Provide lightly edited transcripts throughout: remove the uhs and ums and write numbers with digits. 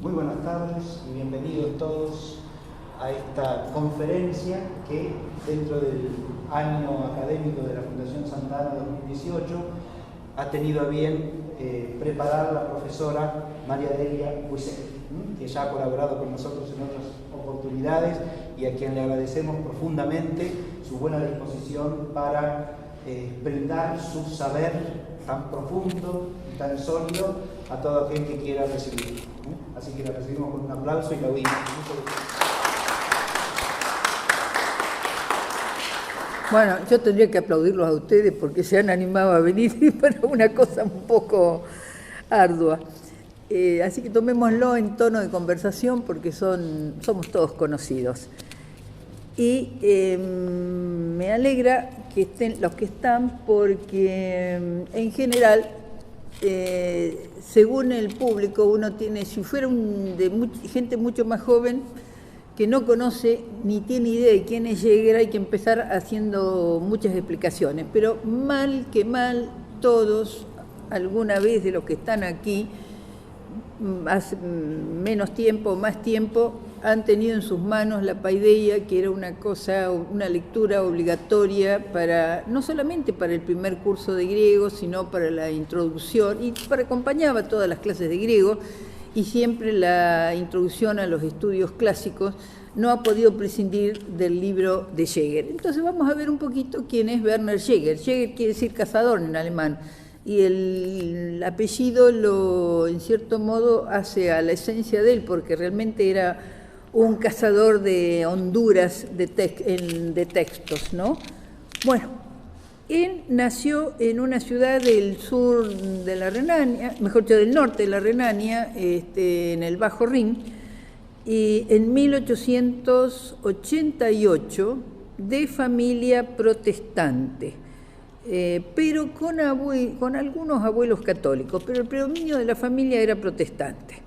Muy buenas tardes y bienvenidos todos a esta conferencia que dentro del año académico de la Fundación Santa Ana 2018 ha tenido a bien preparar la profesora María Delia Buisset, que ya ha colaborado con nosotros en otras oportunidades y a quien le agradecemos profundamente su buena disposición para brindar su saber tan profundo y tan sólido a todo aquel que quiera recibirlo. Así que la recibimos con un aplauso y la oímos. Bueno, yo tendría que aplaudirlos a ustedes porque se han animado a venir para una cosa un poco ardua. Así que tomémoslo en tono de conversación porque somos todos conocidos. Y me alegra que estén los que están porque en general, según el público, uno tiene, si fuera gente mucho más joven que no conoce ni tiene idea de quién es Jäger, hay que empezar haciendo muchas explicaciones, pero mal que mal, todos, alguna vez de los que están aquí, hace menos tiempo o más tiempo, han tenido en sus manos la Paideia, que era una lectura obligatoria no solamente para el primer curso de griego, sino para la introducción, y acompañaba todas las clases de griego, y siempre la introducción a los estudios clásicos no ha podido prescindir del libro de Jäger. Entonces vamos a ver un poquito quién es Werner Jäger. Jäger quiere decir cazador en alemán, y el apellido en cierto modo hace a la esencia de él, porque realmente era un cazador de honduras de textos, ¿no? Bueno, él nació en una ciudad del sur de la Renania, mejor dicho, del norte de la Renania, en el Bajo Rin, y en 1888, de familia protestante, pero con algunos abuelos católicos, pero el predominio de la familia era protestante.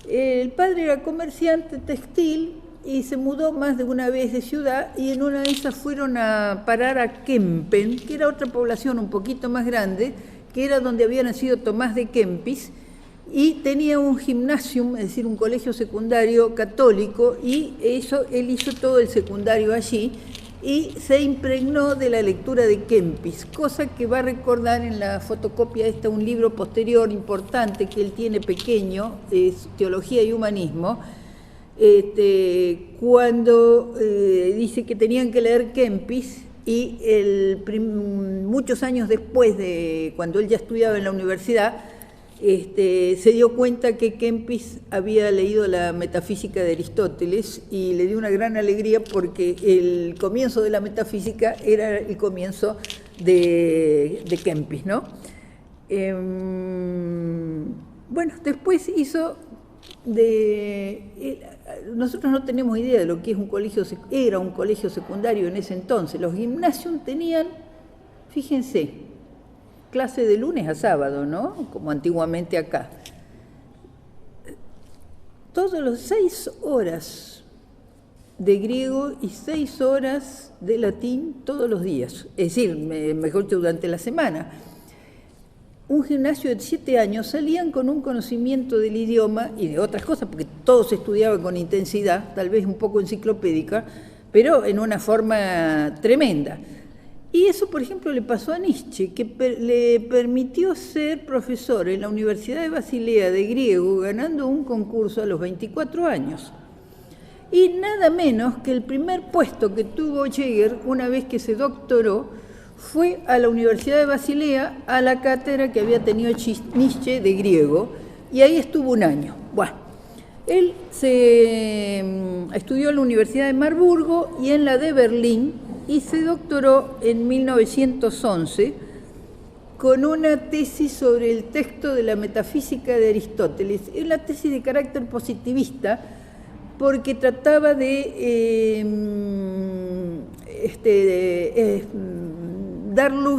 El padre era comerciante textil y se mudó más de una vez de ciudad, y en una de esas fueron a parar a Kempen, que era otra población un poquito más grande, que era donde había nacido Tomás de Kempis, y tenía un gymnasium, es decir, un colegio secundario católico, y él hizo todo el secundario allí, y se impregnó de la lectura de Kempis, cosa que va a recordar en la fotocopia esta, un libro posterior importante que él tiene pequeño, es Teología y Humanismo, cuando dice que tenían que leer Kempis, y muchos años después, cuando él ya estudiaba en la universidad, se dio cuenta que Kempis había leído la Metafísica de Aristóteles, y le dio una gran alegría porque el comienzo de la metafísica era el comienzo de Kempis, ¿no? Bueno, después nosotros no tenemos idea de lo que era un colegio secundario en ese entonces. Los gimnasios tenían, fíjense, clase de lunes a sábado, ¿no? Como antiguamente acá. Todos los 6 horas de griego y 6 horas de latín todos los días. Es decir, mejor que durante la semana. Un gimnasio de 7 años salían con un conocimiento del idioma y de otras cosas, porque todos estudiaban con intensidad, tal vez un poco enciclopédica, pero en una forma tremenda. Y eso, por ejemplo, le pasó a Nietzsche, que le permitió ser profesor en la Universidad de Basilea de griego, ganando un concurso a los 24 años. Y nada menos que el primer puesto que tuvo Jäger una vez que se doctoró fue a la Universidad de Basilea, a la cátedra que había tenido Nietzsche de griego, y ahí estuvo un año. Bueno, él estudió en la Universidad de Marburgo y en la de Berlín, y se doctoró en 1911 con una tesis sobre el texto de la Metafísica de Aristóteles. Es una tesis de carácter positivista porque trataba de echar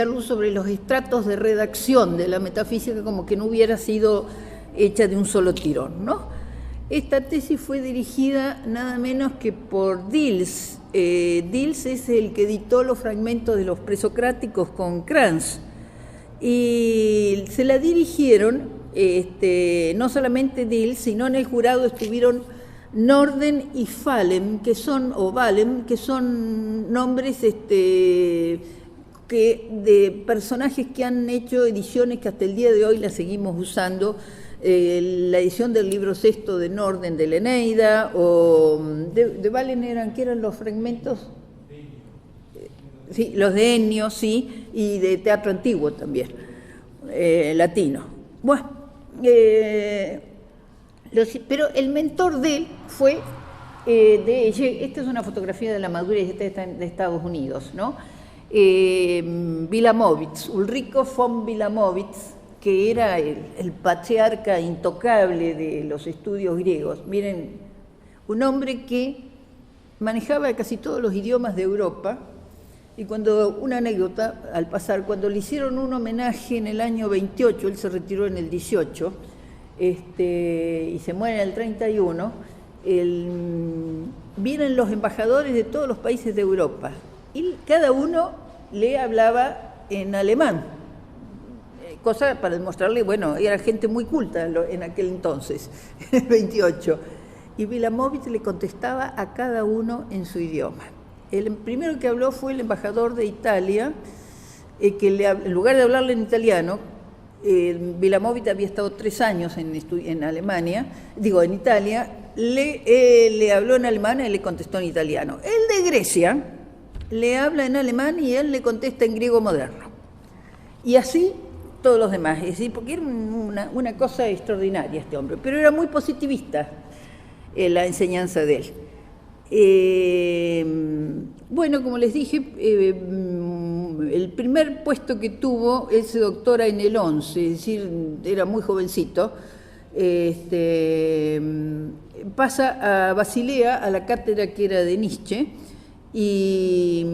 luz sobre los estratos de redacción de la metafísica, como que no hubiera sido hecha de un solo tirón, ¿no? Esta tesis fue dirigida nada menos que por Diels. Diels es el que editó los fragmentos de los presocráticos con Kranz, y se la dirigieron no solamente de él, sino en el jurado estuvieron Norden y Falem, que son, o Valem, que son nombres de personajes que han hecho ediciones que hasta el día de hoy las seguimos usando. La edición del libro sexto de Norden de la Eneida, o de Valem ¿qué eran los fragmentos? Sí, los de Ennio, sí, y de teatro antiguo también, latino. Bueno, pero el mentor de él fue esta es una fotografía de la madurez, esta está de Estados Unidos, ¿no? Wilamowitz, Ulrico von Wilamowitz, que era el patriarca intocable de los estudios griegos. Miren, un hombre que manejaba casi todos los idiomas de Europa. Y una anécdota, al pasar, cuando le hicieron un homenaje en el año 28, él se retiró en el 18, y se muere en el 31, vienen los embajadores de todos los países de Europa, y cada uno le hablaba en alemán, cosa para demostrarle, bueno, era gente muy culta en aquel entonces, en el 28, y Wilamowitz le contestaba a cada uno en su idioma. El primero que habló fue el embajador de Italia, que en lugar de hablarle en italiano, Wilamowitz había estado 3 años en Alemania, en Italia, le habló en alemán y le contestó en italiano. El de Grecia le habla en alemán y él le contesta en griego moderno. Y así todos los demás, es decir, porque era una cosa extraordinaria este hombre, pero era muy positivista la enseñanza de él. Bueno, como les dije, el primer puesto que tuvo, él se doctora en el 11, es decir, era muy jovencito, pasa a Basilea, a la cátedra que era de Nietzsche, y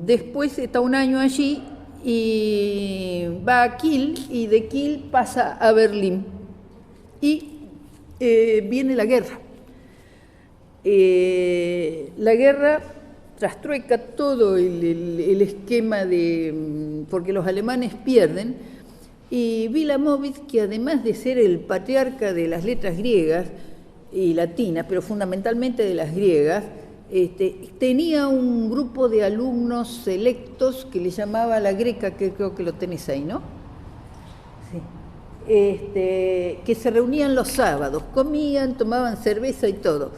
después está un año allí y va a Kiel, y de Kiel pasa a Berlín, y viene la guerra. La guerra trastrueca todo el esquema porque los alemanes pierden, y Wilamowitz, que además de ser el patriarca de las letras griegas y latinas, pero fundamentalmente de las griegas, tenía un grupo de alumnos selectos que le llamaba la Greca, que creo que lo tenés ahí, ¿no? Sí. Que se reunían los sábados, comían, tomaban cerveza y todo.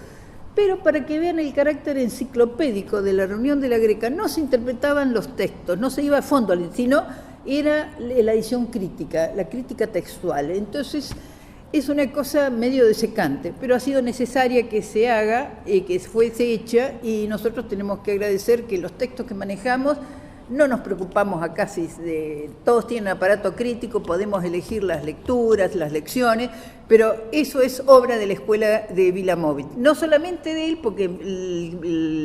Pero para que vean el carácter enciclopédico de la reunión de la Greca, no se interpretaban los textos, no se iba a fondo, sino era la edición crítica, la crítica textual. Entonces es una cosa medio desecante, pero ha sido necesaria que se haga, que fuese hecha, y nosotros tenemos que agradecer que los textos que manejamos no nos preocupamos acá todos tienen aparato crítico, podemos elegir las lecturas, las lecciones, pero eso es obra de la escuela de Wilamowitz. No solamente de él, porque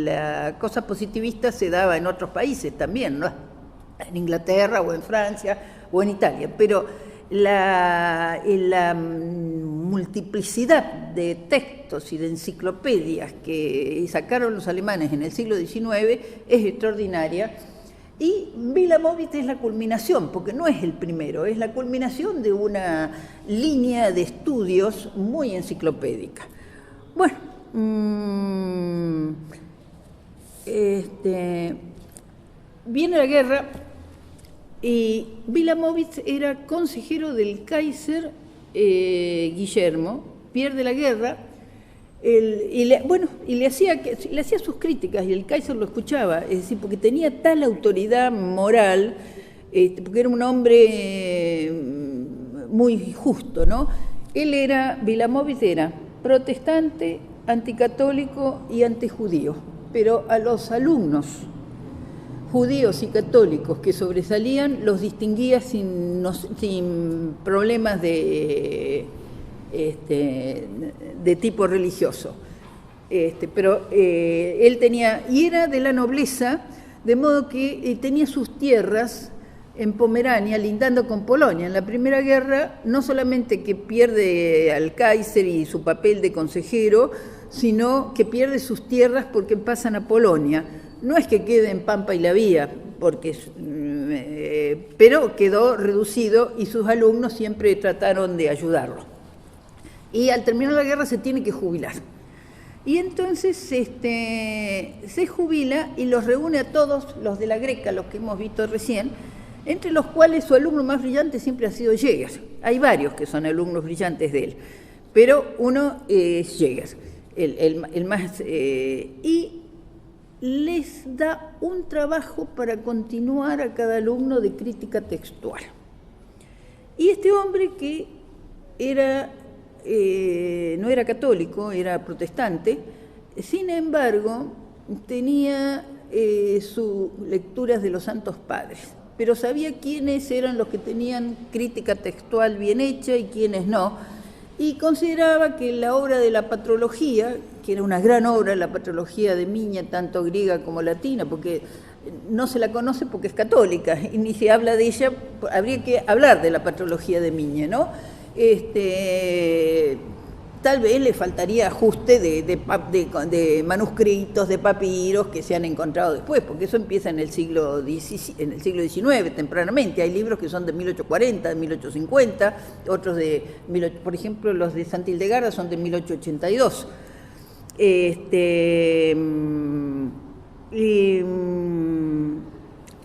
la cosa positivista se daba en otros países también, ¿no? En Inglaterra o en Francia o en Italia, pero la multiplicidad de textos y de enciclopedias que sacaron los alemanes en el siglo XIX es extraordinaria. Y Wilamowitz es la culminación, porque no es el primero, es la culminación de una línea de estudios muy enciclopédica. Bueno, viene la guerra y Wilamowitz era consejero del Kaiser Guillermo, pierde la guerra. Y le hacía sus críticas y el Kaiser lo escuchaba, es decir, porque tenía tal autoridad moral, porque era un hombre muy justo, ¿no? Wilamowitz era protestante, anticatólico y antijudío, pero a los alumnos judíos y católicos que sobresalían los distinguía sin problemas de tipo religioso, pero él era de la nobleza, de modo que tenía sus tierras en Pomerania, lindando con Polonia. En la Primera Guerra, no solamente que pierde al Kaiser y su papel de consejero, sino que pierde sus tierras porque pasan a Polonia. No es que quede en Pampa y la Vía, porque pero quedó reducido y sus alumnos siempre trataron de ayudarlo. Y al terminar la guerra se tiene que jubilar. Y entonces se jubila y los reúne a todos los de la Greca, los que hemos visto recién, entre los cuales su alumno más brillante siempre ha sido Jäger. Hay varios que son alumnos brillantes de él, pero uno es Jäger, el más... y les da un trabajo para continuar a cada alumno de crítica textual. Y este hombre que no era católico, era protestante, sin embargo, tenía sus lecturas de los Santos Padres, pero sabía quiénes eran los que tenían crítica textual bien hecha y quiénes no, y consideraba que la obra de la patrología, que era una gran obra, la patrología de Migne, tanto griega como latina, porque no se la conoce porque es católica, y ni se habla de ella, habría que hablar de la patrología de Migne, ¿no? Tal vez le faltaría ajuste de manuscritos, de papiros que se han encontrado después, porque eso empieza en el siglo XIX, tempranamente. Hay libros que son de 1840, de 1850, otros por ejemplo, los de Saint Hildegarda son de 1882.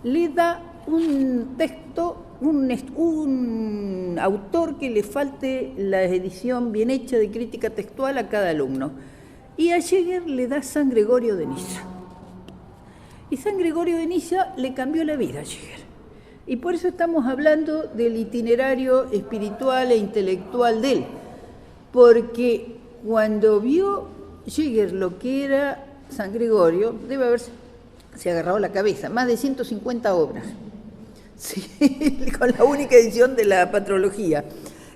Le da un texto, un autor que le falte la edición bien hecha de crítica textual a cada alumno. Y a Jäger le da San Gregorio de Niza. Y San Gregorio de Niza le cambió la vida a Jäger. Y por eso estamos hablando del itinerario espiritual e intelectual de él. Porque cuando vio Jäger lo que era San Gregorio, debe haberse agarrado la cabeza, más de 150 obras. Sí, con la única edición de la patrología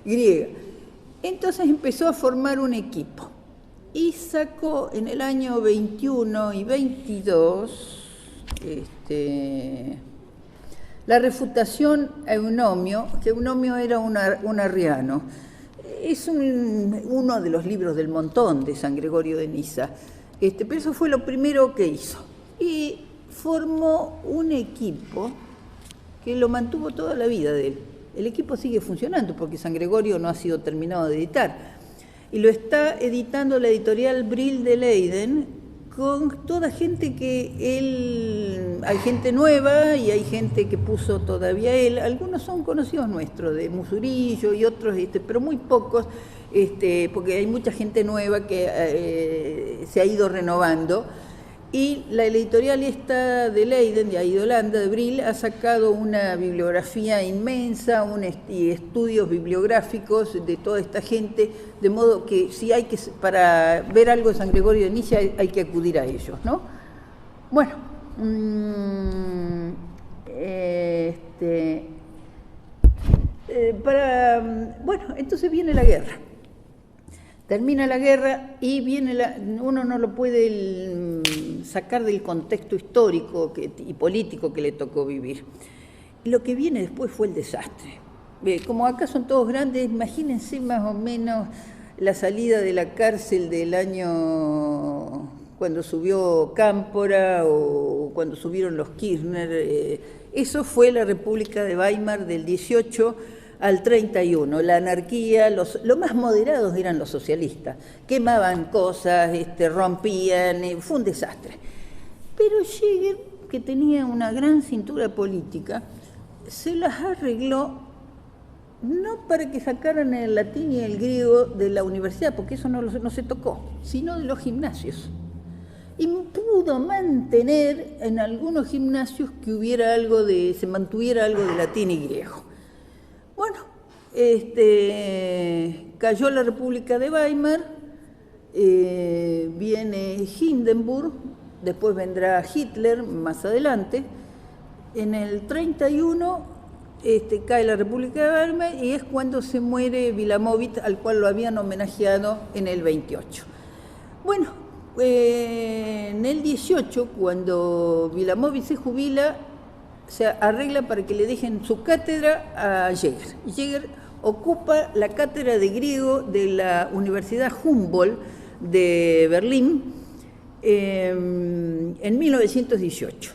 griega. Entonces empezó a formar un equipo y sacó en el año 21 y 22 la refutación a Eunomio, que Eunomio era un arriano. Es uno de los libros del montón de San Gregorio de Niza, pero eso fue lo primero que hizo. Y formó un equipo que lo mantuvo toda la vida de él. El equipo sigue funcionando porque San Gregorio no ha sido terminado de editar. Y lo está editando la editorial Brill de Leiden con toda gente hay gente nueva y hay gente que puso todavía él. Algunos son conocidos nuestros, de Musurillo y otros, pero muy pocos, porque hay mucha gente nueva que se ha ido renovando. Y la editorial esta de Leiden, de ahí de Holanda, de Brill, ha sacado una bibliografía inmensa y estudios bibliográficos de toda esta gente, de modo que para ver algo de San Gregorio de Niza hay que acudir a ellos, ¿no? Bueno, entonces viene la guerra. Termina la guerra y uno no lo puede sacar del contexto histórico y político que le tocó vivir. Lo que viene después fue el desastre. Como acá son todos grandes, imagínense más o menos la salida de la cárcel del año cuando subió Cámpora o cuando subieron los Kirchner. Eso fue la República de Weimar del 18 al 31, la anarquía, los más moderados eran los socialistas, quemaban cosas, rompían, fue un desastre. Pero Jäger, que tenía una gran cintura política, se las arregló no para que sacaran el latín y el griego de la universidad, porque eso no se tocó, sino de los gimnasios. Y pudo mantener en algunos gimnasios que se mantuviera algo de latín y griego. Bueno, cayó la República de Weimar, viene Hindenburg, después vendrá Hitler más adelante. En el 31 cae la República de Weimar y es cuando se muere Wilamowitz, al cual lo habían homenajeado en el 28. Bueno, en el 18, cuando Wilamowitz se jubila, se arregla para que le dejen su cátedra a Jäger. Jäger ocupa la cátedra de griego de la Universidad Humboldt de Berlín en 1918.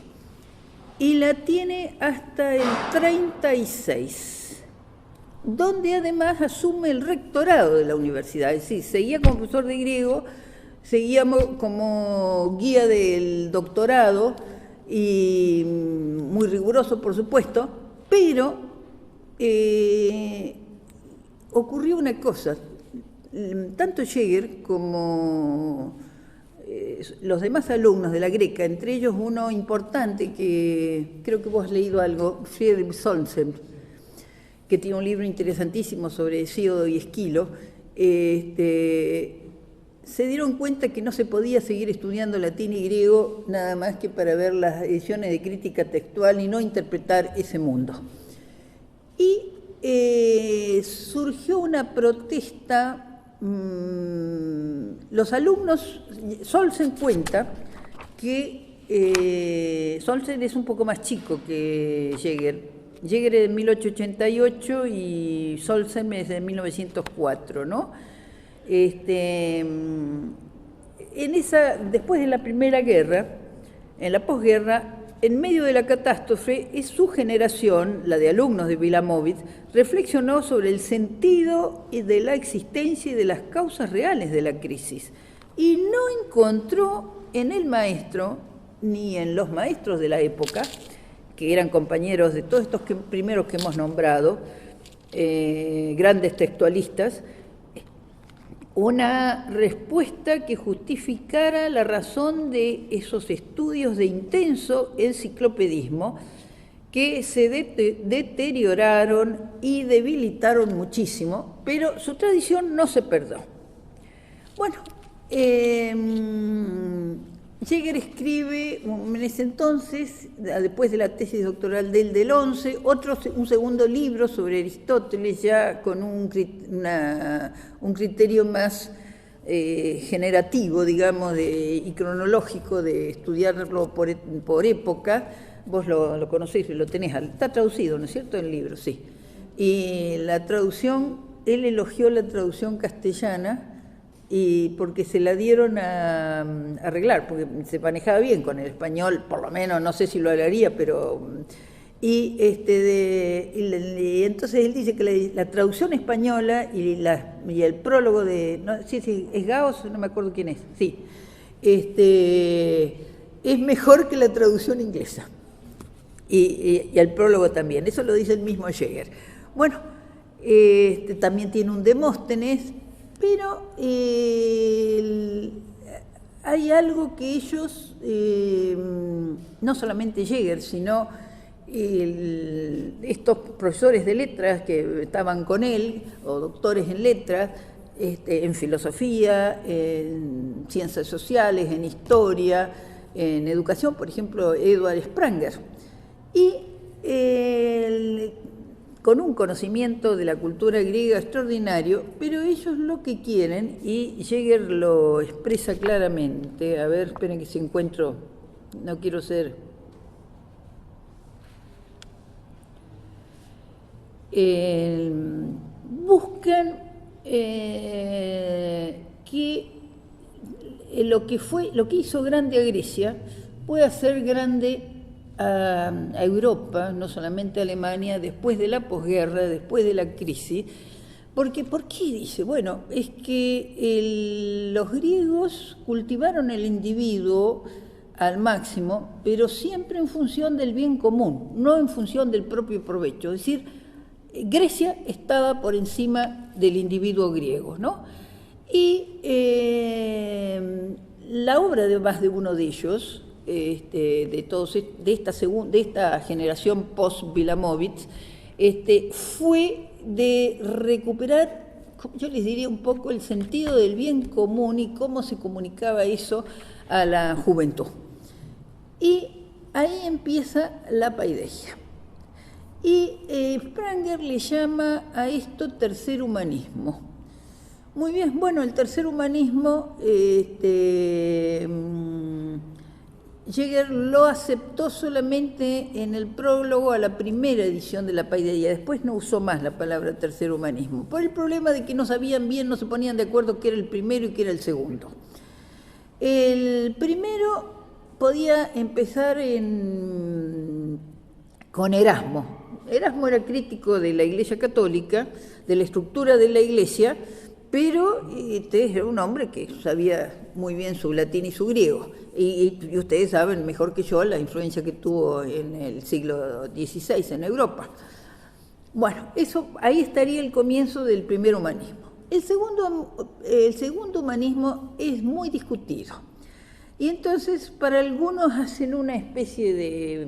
y la tiene hasta el 36, donde además asume el rectorado de la universidad, es decir, seguía como profesor de griego, seguía como guía del doctorado, y muy riguroso, por supuesto, pero ocurrió una cosa, tanto Jäger como los demás alumnos de la Greca, entre ellos uno importante que creo que vos has leído algo, Friedrich Solzhenitsyn, que tiene un libro interesantísimo sobre Hesíodo y Esquilo, se dieron cuenta que no se podía seguir estudiando latín y griego nada más que para ver las ediciones de crítica textual y no interpretar ese mundo. Y surgió una protesta. Los alumnos, Solzhenitsyn cuenta que Solzhenitsyn es un poco más chico que Jäger. Jäger es de 1888 y Solzhenitsyn es de 1904, ¿no? Después de la Primera Guerra, en la posguerra, en medio de la catástrofe, es su generación, la de alumnos de Wilamowitz, reflexionó sobre el sentido de la existencia y de las causas reales de la crisis, y no encontró en el maestro, ni en los maestros de la época, que eran compañeros de todos estos primeros que hemos nombrado, grandes textualistas, una respuesta que justificara la razón de esos estudios de intenso enciclopedismo que se deterioraron y debilitaron muchísimo, pero su tradición no se perdió. Bueno, Jäger escribe en ese entonces, después de la tesis doctoral del 11, un segundo libro sobre Aristóteles, ya con un criterio más generativo, digamos, y cronológico, de estudiarlo por época. Vos lo conocéis, lo tenés, está traducido, ¿no es cierto?, el libro, sí. Y la traducción, él elogió la traducción castellana, y porque se la dieron a arreglar, porque se manejaba bien con el español, por lo menos, no sé si lo hablaría, pero... Y entonces él dice que la traducción española y el prólogo de... No, sí, es Gauss, no me acuerdo quién es, sí. Es mejor que la traducción inglesa. Y el prólogo también, eso lo dice el mismo Jäger. Bueno, también tiene un Demóstenes, pero hay algo que ellos, no solamente Jäger, sino estos profesores de letras que estaban con él, o doctores en letras, en filosofía, en ciencias sociales, en historia, en educación, por ejemplo, Eduard Spranger, y con un conocimiento de la cultura griega extraordinario, pero ellos lo que quieren, y Jäger lo expresa claramente, a ver, esperen que si encuentro, no quiero ser... buscan que lo que hizo grande a Grecia pueda ser grande a Europa, no solamente a Alemania, después de la posguerra, después de la crisis. Porque, ¿por qué dice? Bueno, es que los griegos cultivaron el individuo al máximo, pero siempre en función del bien común, no en función del propio provecho. Es decir, Grecia estaba por encima del individuo griego, ¿no? Y la obra de más de uno de ellos, de esta generación post-Wilamowitz, fue de recuperar, yo les diría un poco, el sentido del bien común y cómo se comunicaba eso a la juventud. Y ahí empieza la paideia. Y Spranger le llama a esto tercer humanismo. Muy bien, bueno, el tercer humanismo, Jäger lo aceptó solamente en el prólogo a la primera edición de la Paideia, después no usó más la palabra tercer humanismo, por el problema de que no sabían bien, no se ponían de acuerdo qué era el primero y qué era el segundo. El primero podía empezar en con Erasmo. Erasmo era crítico de la Iglesia Católica, de la estructura de la Iglesia, pero era un hombre que sabía muy bien su latín y su griego. Y ustedes saben mejor que yo la influencia que tuvo en el siglo XVI en Europa. Bueno, ahí estaría el comienzo del primer humanismo. El segundo humanismo es muy discutido. Y entonces para algunos hacen una especie de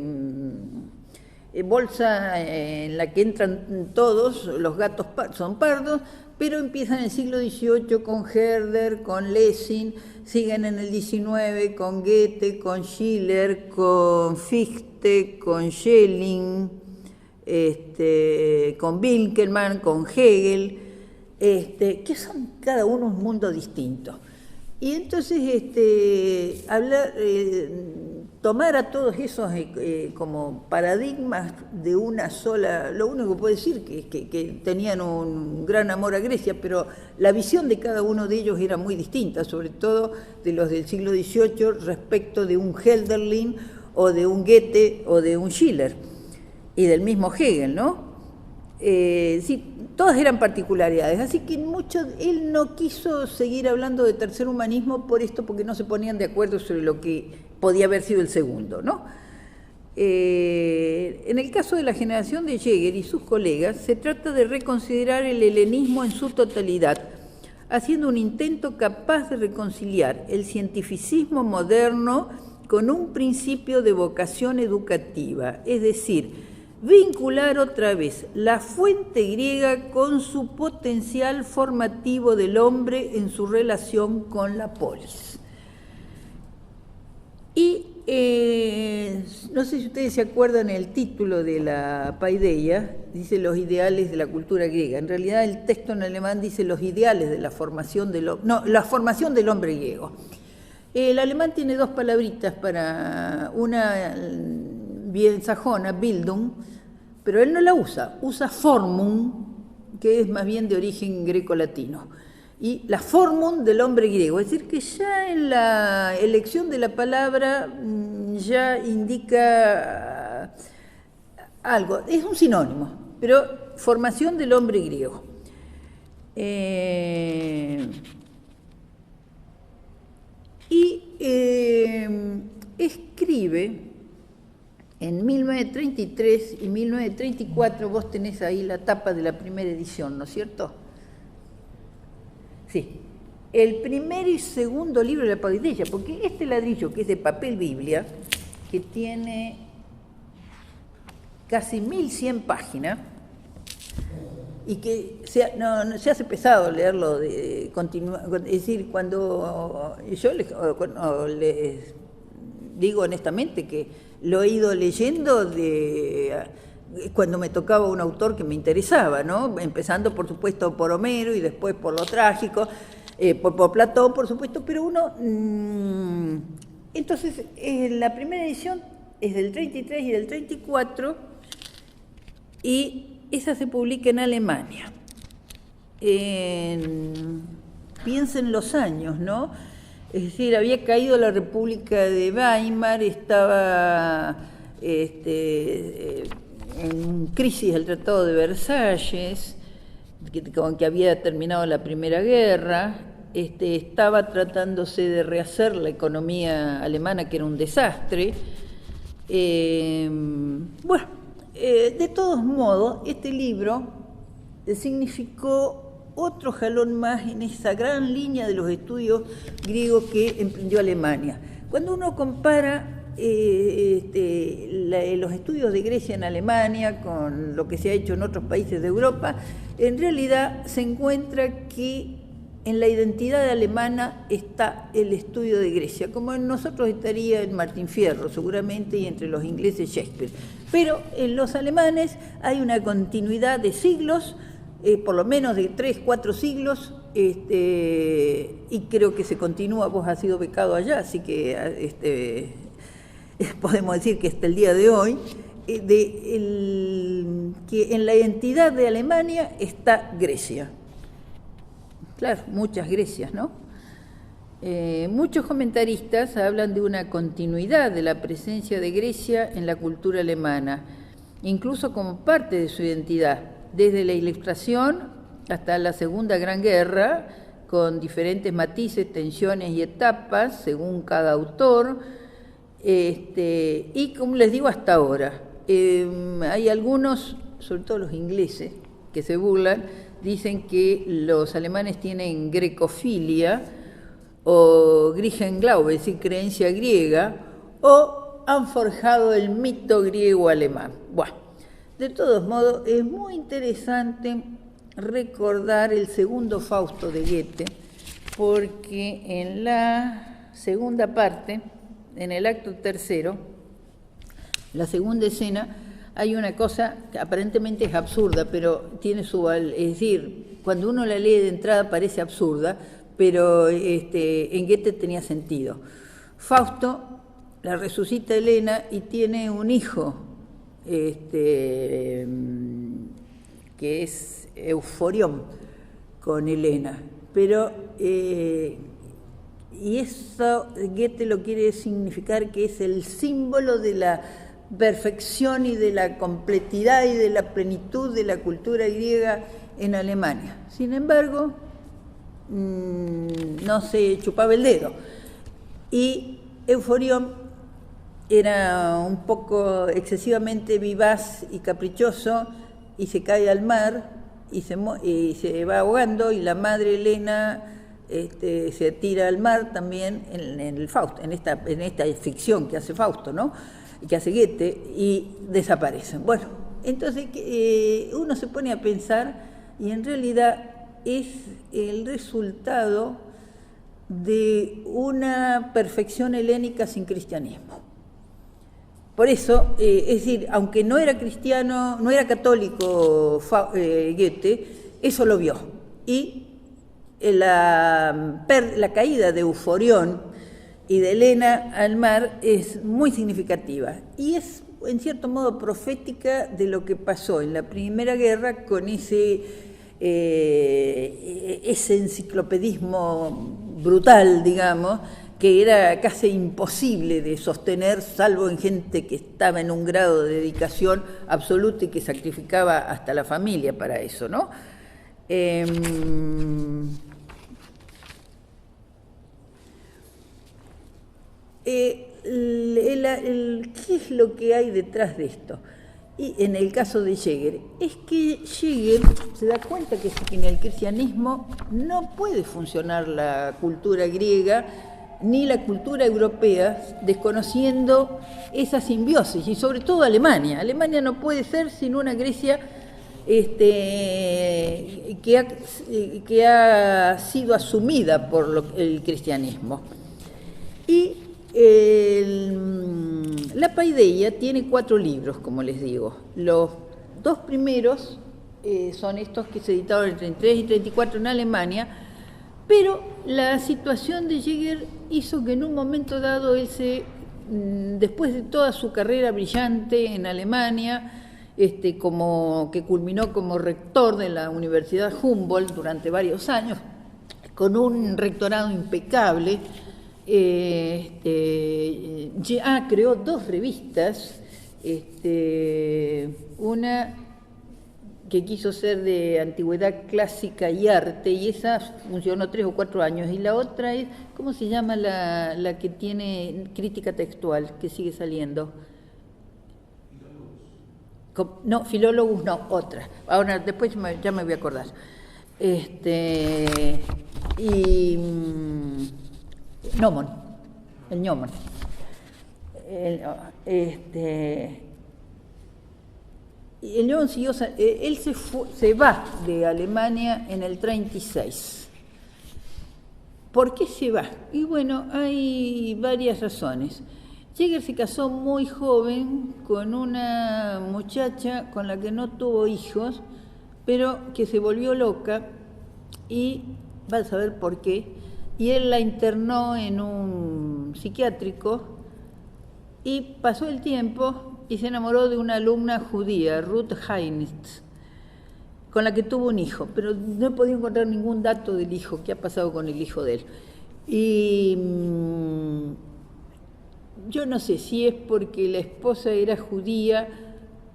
bolsa en la que entran todos, los gatos son pardos, pero empiezan en el siglo XVIII con Herder, con Lessing, siguen en el XIX con Goethe, con Schiller, con Fichte, con Schelling, con Winckelmann, con Hegel, que son cada uno un mundo distinto. Y entonces tomar a todos esos como paradigmas de una sola, lo único que puedo decir que tenían un gran amor a Grecia, pero la visión de cada uno de ellos era muy distinta, sobre todo de los del siglo XVIII respecto de un Hölderlin o de un Goethe o de un Schiller y del mismo Hegel, ¿no? Sí, todas eran particularidades, así que él no quiso seguir hablando de tercer humanismo porque no se ponían de acuerdo sobre lo que podía haber sido el segundo, ¿no? En el caso de la generación de Jäger y sus colegas, se trata de reconsiderar el helenismo en su totalidad, haciendo un intento capaz de reconciliar el cientificismo moderno con un principio de vocación educativa, es decir, vincular otra vez la fuente griega con su potencial formativo del hombre en su relación con la polis. Y no sé si ustedes se acuerdan el título de la Paideia, dice los ideales de la cultura griega. En realidad el texto en alemán dice los ideales de la formación la formación del hombre griego. El alemán tiene dos palabritas para una bien sajona, Bildung, pero él no la usa Formum, que es más bien de origen greco-latino, y la Formum del hombre griego, es decir, que ya en la elección de la palabra ya indica algo, es un sinónimo, pero formación del hombre griego. Escribe en 1933 y 1934, vos tenés ahí la tapa de la primera edición, ¿no es cierto? Sí, el primer y segundo libro de la Paideia, porque este ladrillo que es de papel Biblia, que tiene casi 1100 páginas, y que se hace pesado leerlo, es decir, cuando yo les digo honestamente que lo he ido leyendo cuando me tocaba un autor que me interesaba, ¿no? Empezando por supuesto por Homero y después por lo trágico, por Platón por supuesto, pero entonces la primera edición es del 33 y del 34 y esa se publica en Alemania. Piensen los años, ¿no? Es decir, había caído la República de Weimar, estaba en crisis el Tratado de Versalles, con que había terminado la Primera Guerra, estaba tratándose de rehacer la economía alemana, que era un desastre. De todos modos, este libro significó otro jalón más en esa gran línea de los estudios griegos que emprendió Alemania. Cuando uno compara los estudios de Grecia en Alemania con lo que se ha hecho en otros países de Europa, en realidad se encuentra que en la identidad alemana está el estudio de Grecia, como en nosotros estaría en Martín Fierro seguramente, y entre los ingleses Shakespeare. Pero en los alemanes hay una continuidad de siglos, por lo menos de 3, 4 siglos, y creo que se continúa. Vos has sido becado allá, así que podemos decir que hasta el día de hoy, que en la identidad de Alemania está Grecia. Claro, muchas Grecias, ¿no? Muchos comentaristas hablan de una continuidad de la presencia de Grecia en la cultura alemana, incluso como parte de su identidad, desde la Ilustración hasta la Segunda Gran Guerra, con diferentes matices, tensiones y etapas, según cada autor, y como les digo, hasta ahora. Hay algunos, sobre todo los ingleses, que se burlan, dicen que los alemanes tienen grecofilia o Griechenglaube, es decir, creencia griega, o han forjado el mito griego-alemán. Bueno, de todos modos, es muy interesante recordar el segundo Fausto de Goethe, porque en la segunda parte, en el acto tercero, la segunda escena, hay una cosa que aparentemente es absurda, pero tiene su... Es decir, cuando uno la lee de entrada parece absurda, pero en Goethe tenía sentido. Fausto la resucita Helena y tiene un hijo, que es Euforión, con Helena. Pero, y eso Goethe lo quiere significar que es el símbolo de la perfección y de la completidad y de la plenitud de la cultura griega en Alemania. Sin embargo, no se chupaba el dedo. Y Euforión era un poco excesivamente vivaz y caprichoso y se cae al mar y se va ahogando, y la madre Helena se tira al mar también en el Fausto, en esta ficción que hace Fausto, ¿no? Que hace Goethe, y desaparecen. Bueno, entonces uno se pone a pensar y en realidad es el resultado de una perfección helénica sin cristianismo. Por eso, es decir, aunque no era cristiano, no era católico Goethe, eso lo vio. Y la caída de Euforión y de Helena al mar es muy significativa y es en cierto modo profética de lo que pasó en la Primera Guerra con ese enciclopedismo brutal, digamos, que era casi imposible de sostener, salvo en gente que estaba en un grado de dedicación absoluta y que sacrificaba hasta la familia para eso, ¿no? ¿Qué es lo que hay detrás de esto? Y en el caso de Jäger, es que Jäger se da cuenta que en el cristianismo no puede funcionar la cultura griega ni la cultura europea desconociendo esa simbiosis, y sobre todo Alemania. Alemania no puede ser sin una Grecia que ha sido asumida por el cristianismo. Y la Paideia tiene 4 libros, como les digo. Los 2 primeros son estos que se editaron en 33 y 34 en Alemania, pero la situación de Jäger hizo que en un momento dado él después de toda su carrera brillante en Alemania, que culminó como rector de la Universidad Humboldt durante varios años, con un rectorado impecable, creó 2 revistas, una que quiso ser de antigüedad clásica y arte, y esa funcionó 3 o 4 años, y la otra es, ¿cómo se llama la que tiene crítica textual, que sigue saliendo? No, Filólogos no, otra. Ahora, después ya me voy a acordar. Gnomon, el Gnomon. El Gnomon siguió, él se va de Alemania en el 36. ¿Por qué se va? Y bueno, hay varias razones. Jäger se casó muy joven con una muchacha con la que no tuvo hijos, pero que se volvió loca, y va a saber por qué. Y él la internó en un psiquiátrico, y pasó el tiempo y se enamoró de una alumna judía, Ruth Heinz, con la que tuvo un hijo, pero no he podido encontrar ningún dato del hijo, qué ha pasado con el hijo de él. Y yo no sé si es porque la esposa era judía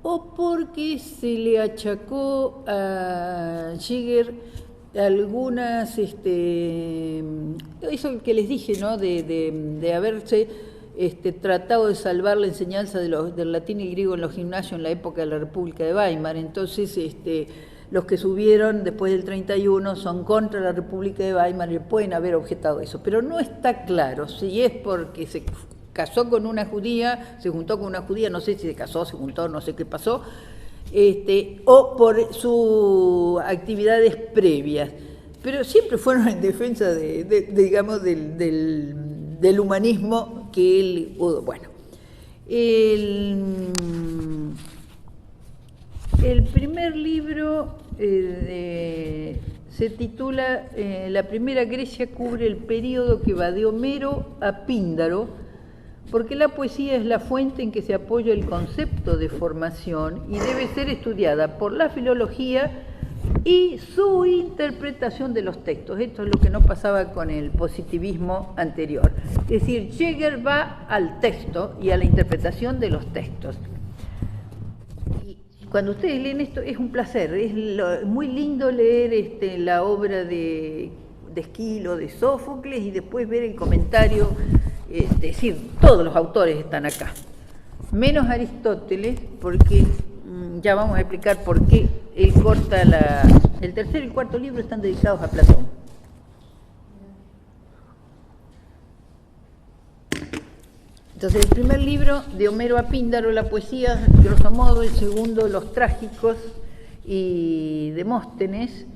o porque se le achacó a Jäger algunas, eso que les dije, ¿no? de haberse tratado de salvar la enseñanza del latín y griego en los gimnasios en la época de la República de Weimar. Entonces, los que subieron después del 31 son contra la República de Weimar y pueden haber objetado eso. Pero no está claro si es porque se casó con una judía, se juntó con una judía, no sé si se casó, se juntó, no sé qué pasó, o por sus actividades previas. Pero siempre fueron en defensa digamos, del humanismo que él... Bueno, el primer libro se titula La primera Grecia cubre el período que va de Homero a Píndaro, porque la poesía es la fuente en que se apoya el concepto de formación y debe ser estudiada por la filología y su interpretación de los textos. Esto es lo que no pasaba con el positivismo anterior. Es decir, Jäger va al texto y a la interpretación de los textos. Y cuando ustedes leen esto es un placer, es muy lindo leer la obra de Esquilo, de Sófocles, y después ver el comentario. Es decir, todos los autores están acá, menos Aristóteles, porque ya vamos a explicar por qué él corta el tercer y el cuarto libro están dedicados a Platón. Entonces, el primer libro, de Homero a Píndaro, la poesía, grosso modo; el segundo, los trágicos y Demóstenes,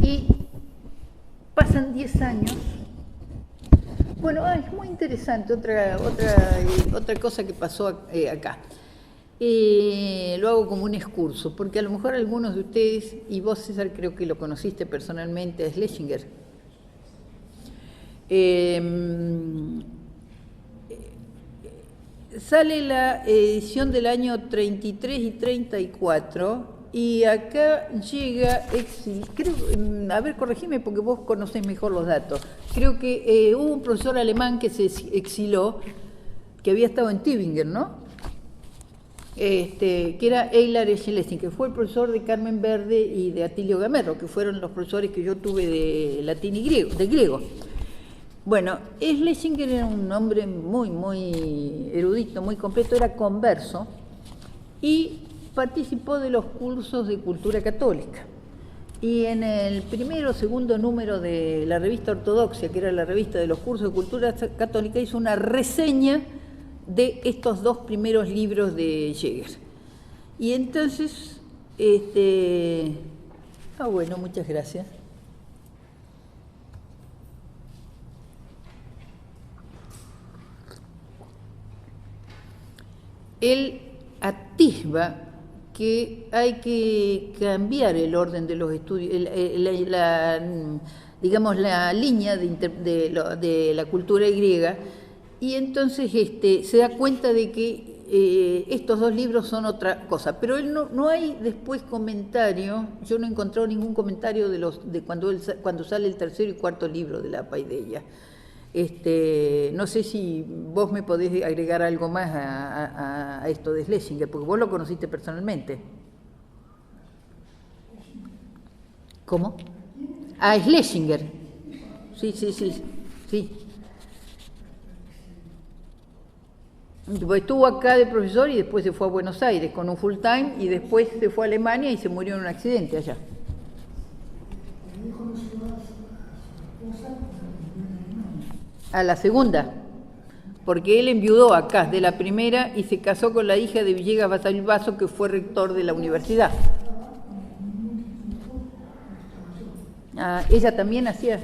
y pasan 10 años. Bueno, es muy interesante, otra cosa que pasó acá. Lo hago como un excurso, porque a lo mejor algunos de ustedes, y vos, César, creo que lo conociste personalmente, a Schlesinger. Sale la edición del año 33 y 34, y acá llega, creo, a ver, corregime porque vos conocés mejor los datos. Creo que hubo un profesor alemán que se exiló, que había estado en Tübingen, ¿no? Que era Eilar Schlesinger, que fue el profesor de Carmen Verde y de Atilio Gamerro, que fueron los profesores que yo tuve de latín y griego. Bueno, Schlesinger era un hombre muy, muy erudito, muy completo, era converso, y participó de los cursos de cultura católica. Y en el primero o segundo número de la revista Ortodoxia, que era la revista de los cursos de cultura católica, hizo una reseña de estos dos primeros libros de Jäger. Y entonces, bueno, muchas gracias. Él atisba que hay que cambiar el orden de los estudios, digamos, la línea de la cultura griega, y entonces se da cuenta de que estos dos libros son otra cosa. Pero él no hay después comentario, yo no he encontrado ningún comentario de cuando sale el tercer y cuarto libro de la Paideia. No sé si vos me podés agregar algo más a esto de Schlesinger, porque vos lo conociste personalmente. ¿Cómo? A Schlesinger. Sí. Pues estuvo acá de profesor y después se fue a Buenos Aires con un full time, y después se fue a Alemania y se murió en un accidente allá. A la segunda, porque él enviudó acá de la primera y se casó con la hija de Villegas Basalvaso, que fue rector de la universidad. Ella también hacía.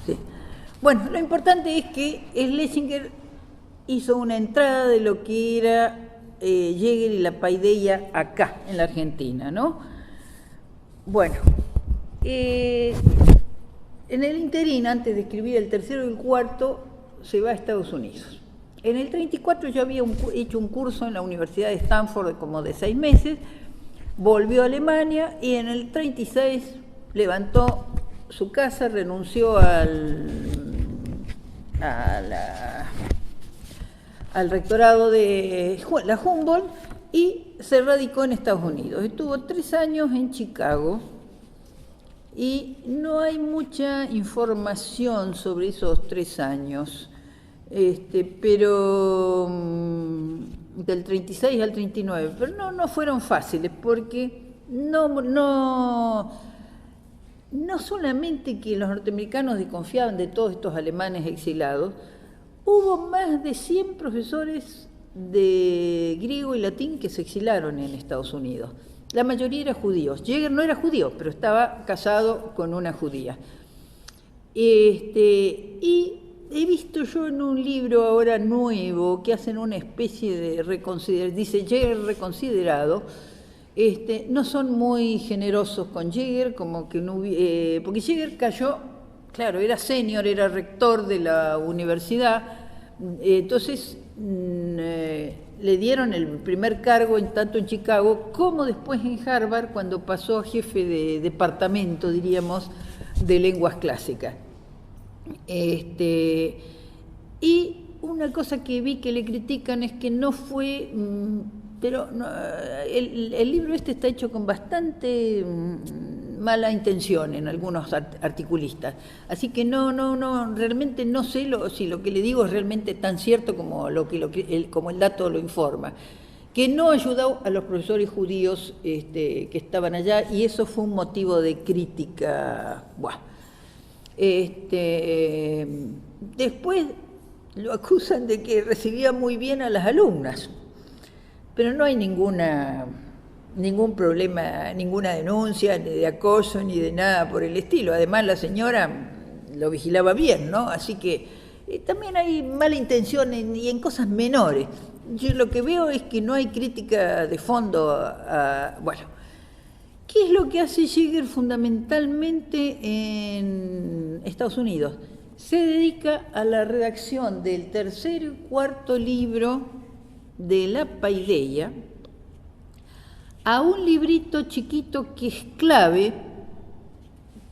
Sí. Bueno, lo importante es que Schlesinger hizo una entrada de lo que era Jäger y la Paideia acá, en la Argentina, ¿no? Bueno, en el interín, antes de escribir el tercero y el cuarto, se va a Estados Unidos. En el 34 yo había hecho un curso en la Universidad de Stanford como de 6 meses, volvió a Alemania y en el 36 levantó su casa, renunció al rectorado de la Humboldt y se radicó en Estados Unidos. Estuvo 3 años en Chicago y no hay mucha información sobre esos 3 años. Pero del 36 al 39, pero no fueron fáciles, porque no solamente que los norteamericanos desconfiaban de todos estos alemanes exilados, hubo más de 100 profesores de griego y latín que se exilaron en Estados Unidos. La mayoría eran judíos. Jäger no era judío, pero estaba casado con una judía. Y he visto yo en un libro ahora nuevo que hacen una especie de reconsideración, dice Jäger reconsiderado, no son muy generosos con Jäger, como que no porque Jäger cayó, claro, era senior, era rector de la universidad, entonces le dieron el primer cargo tanto en Chicago como después en Harvard, cuando pasó a jefe de departamento, diríamos, de lenguas clásicas. Y una cosa que vi que le critican es que no fue, pero no, el libro está hecho con bastante mala intención en algunos articulistas, así que no realmente no sé si lo que le digo es realmente tan cierto como como el dato lo informa, que no ayudó a los profesores judíos que estaban allá, y eso fue un motivo de crítica. Después lo acusan de que recibía muy bien a las alumnas, pero no hay ningún problema, ninguna denuncia ni de acoso ni de nada por el estilo. Además la señora lo vigilaba bien, ¿no? Así que también hay mala intención y en cosas menores. Yo lo que veo es que no hay crítica de fondo ¿qué es lo que hace Jäger fundamentalmente en Estados Unidos? Se dedica a la redacción del 3er y 4.º libro de la Paideia, a un librito chiquito que es clave,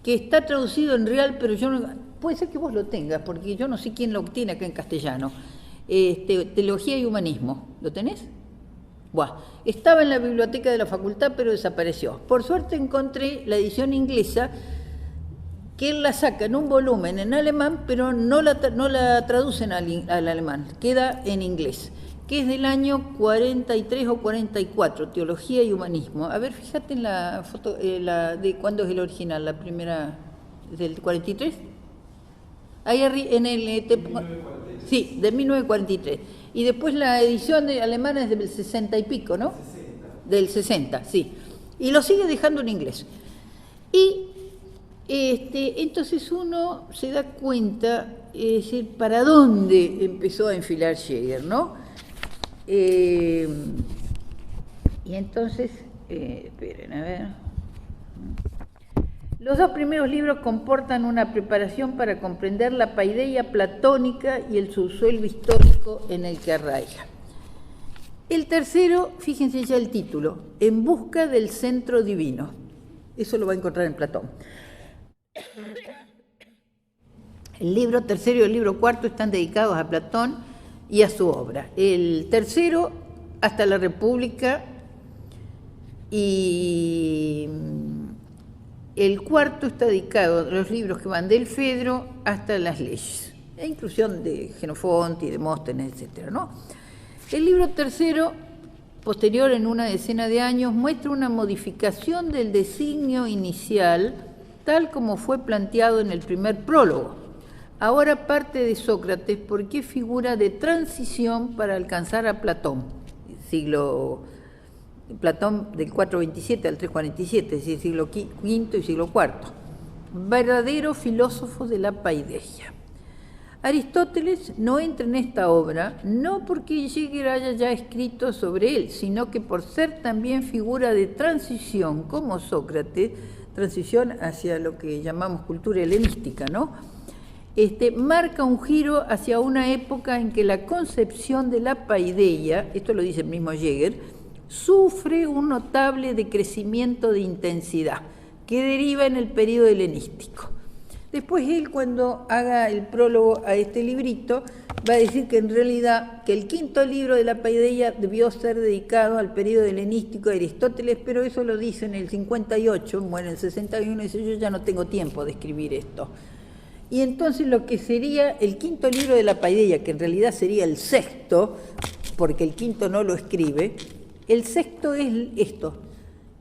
que está traducido en real, pero yo no, puede ser que vos lo tengas, porque yo no sé quién lo tiene acá en castellano, Teología y Humanismo. ¿Lo tenés? Estaba en la biblioteca de la facultad, pero desapareció. Por suerte encontré la edición inglesa, que él la saca en un volumen en alemán, pero no la traducen al alemán, queda en inglés, que es del año 43 o 44, Teología y Humanismo. A ver, fíjate en la foto, de cuándo es el original, la primera, del 43. Ahí arriba, en el... sí, de 1943. Y después la edición alemana es del 60 y pico, ¿no? 60. Del 60, sí. Y lo sigue dejando en inglés. Y entonces uno se da cuenta, es decir, para dónde empezó a enfilar Jäger, ¿no? Y entonces, esperen, a ver. Los 2 primeros libros comportan una preparación para comprender la paideia platónica y el subsuelo histórico en el que arraiga. El tercero, fíjense ya el título, En busca del centro divino. Eso lo va a encontrar en Platón. El libro tercero y el libro cuarto están dedicados a Platón y a su obra. El tercero, hasta la República, y el cuarto está dedicado a los libros que van del Fedro hasta las leyes, la inclusión de Jenofonte y Demóstenes, etc., ¿no? El libro tercero, posterior en una decena de años, muestra una modificación del designio inicial, tal como fue planteado en el primer prólogo. Ahora parte de Sócrates porque figura de transición para alcanzar a Platón, Platón del 427 al 347, es decir, siglo V y siglo IV, verdadero filósofo de la paideia. Aristóteles no entra en esta obra, no porque Jäger haya ya escrito sobre él, sino que por ser también figura de transición, como Sócrates, transición hacia lo que llamamos cultura helenística, ¿no? marca un giro hacia una época en que la concepción de la paideia, esto lo dice el mismo Jäger, sufre un notable decrecimiento de intensidad que deriva en el periodo helenístico. Después él, cuando haga el prólogo a este librito, va a decir que en realidad que el quinto libro de la paideia debió ser dedicado al periodo helenístico de Aristóteles, pero eso lo dice en el 58, bueno, en el 61 dice: yo ya no tengo tiempo de escribir esto. Y entonces lo que sería el quinto libro de la paideia, que en realidad sería el sexto, porque el quinto no lo escribe, el sexto es esto: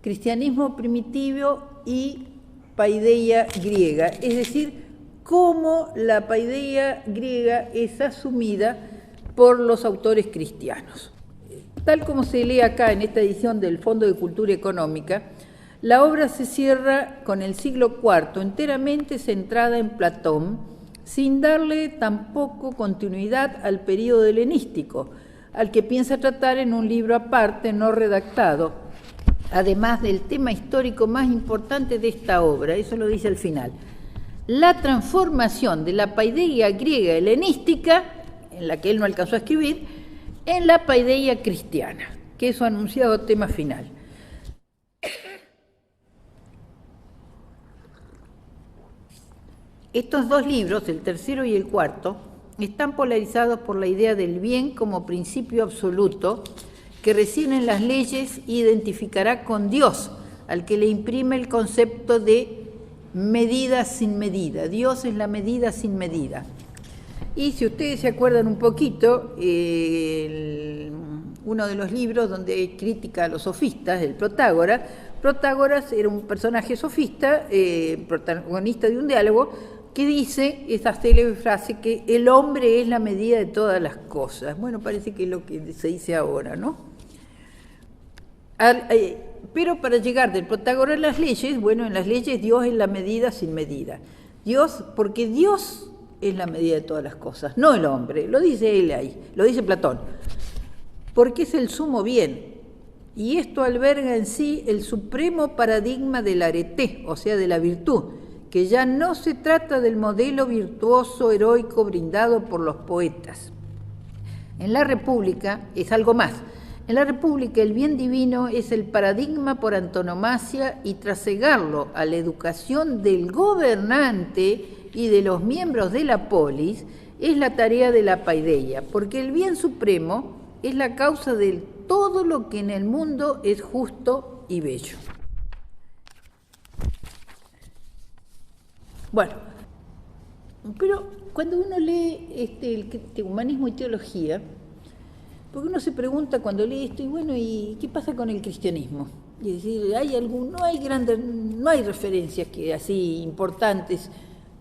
cristianismo primitivo y paideia griega, es decir, cómo la paideia griega es asumida por los autores cristianos. Tal como se lee acá en esta edición del Fondo de Cultura Económica, la obra se cierra con el siglo IV, enteramente centrada en Platón, sin darle tampoco continuidad al período helenístico, al que piensa tratar en un libro aparte, no redactado, además del tema histórico más importante de esta obra, eso lo dice al final: la transformación de la paideia griega helenística, en la que él no alcanzó a escribir, en la paideia cristiana, que es su anunciado tema final. Estos dos libros, el tercero y el cuarto, están polarizados por la idea del bien como principio absoluto que reside en las leyes e identificará con Dios, al que le imprime el concepto de medida sin medida. Dios es la medida sin medida. Y si ustedes se acuerdan un poquito, uno de los libros donde critica a los sofistas, el Protágoras era un personaje sofista, protagonista de un diálogo, que dice esa célebre frase que el hombre es la medida de todas las cosas. Bueno, parece que es lo que se dice ahora, ¿no? Pero para llegar del Protágoras a las leyes, bueno, en las leyes Dios es la medida sin medida. Dios, porque Dios es la medida de todas las cosas, no el hombre, lo dice él ahí, lo dice Platón, porque es el sumo bien, y esto alberga en sí el supremo paradigma del arete, o sea, de la virtud, que ya no se trata del modelo virtuoso heroico brindado por los poetas. En la República es algo más. En la República el bien divino es el paradigma por antonomasia, y trasegarlo a la educación del gobernante y de los miembros de la polis es la tarea de la paideia, porque el bien supremo es la causa de todo lo que en el mundo es justo y bello. Bueno, pero cuando uno lee el Humanismo y Teología, porque uno se pregunta cuando lee esto, y bueno, ¿y qué pasa con el cristianismo? Es decir, no hay referencias así importantes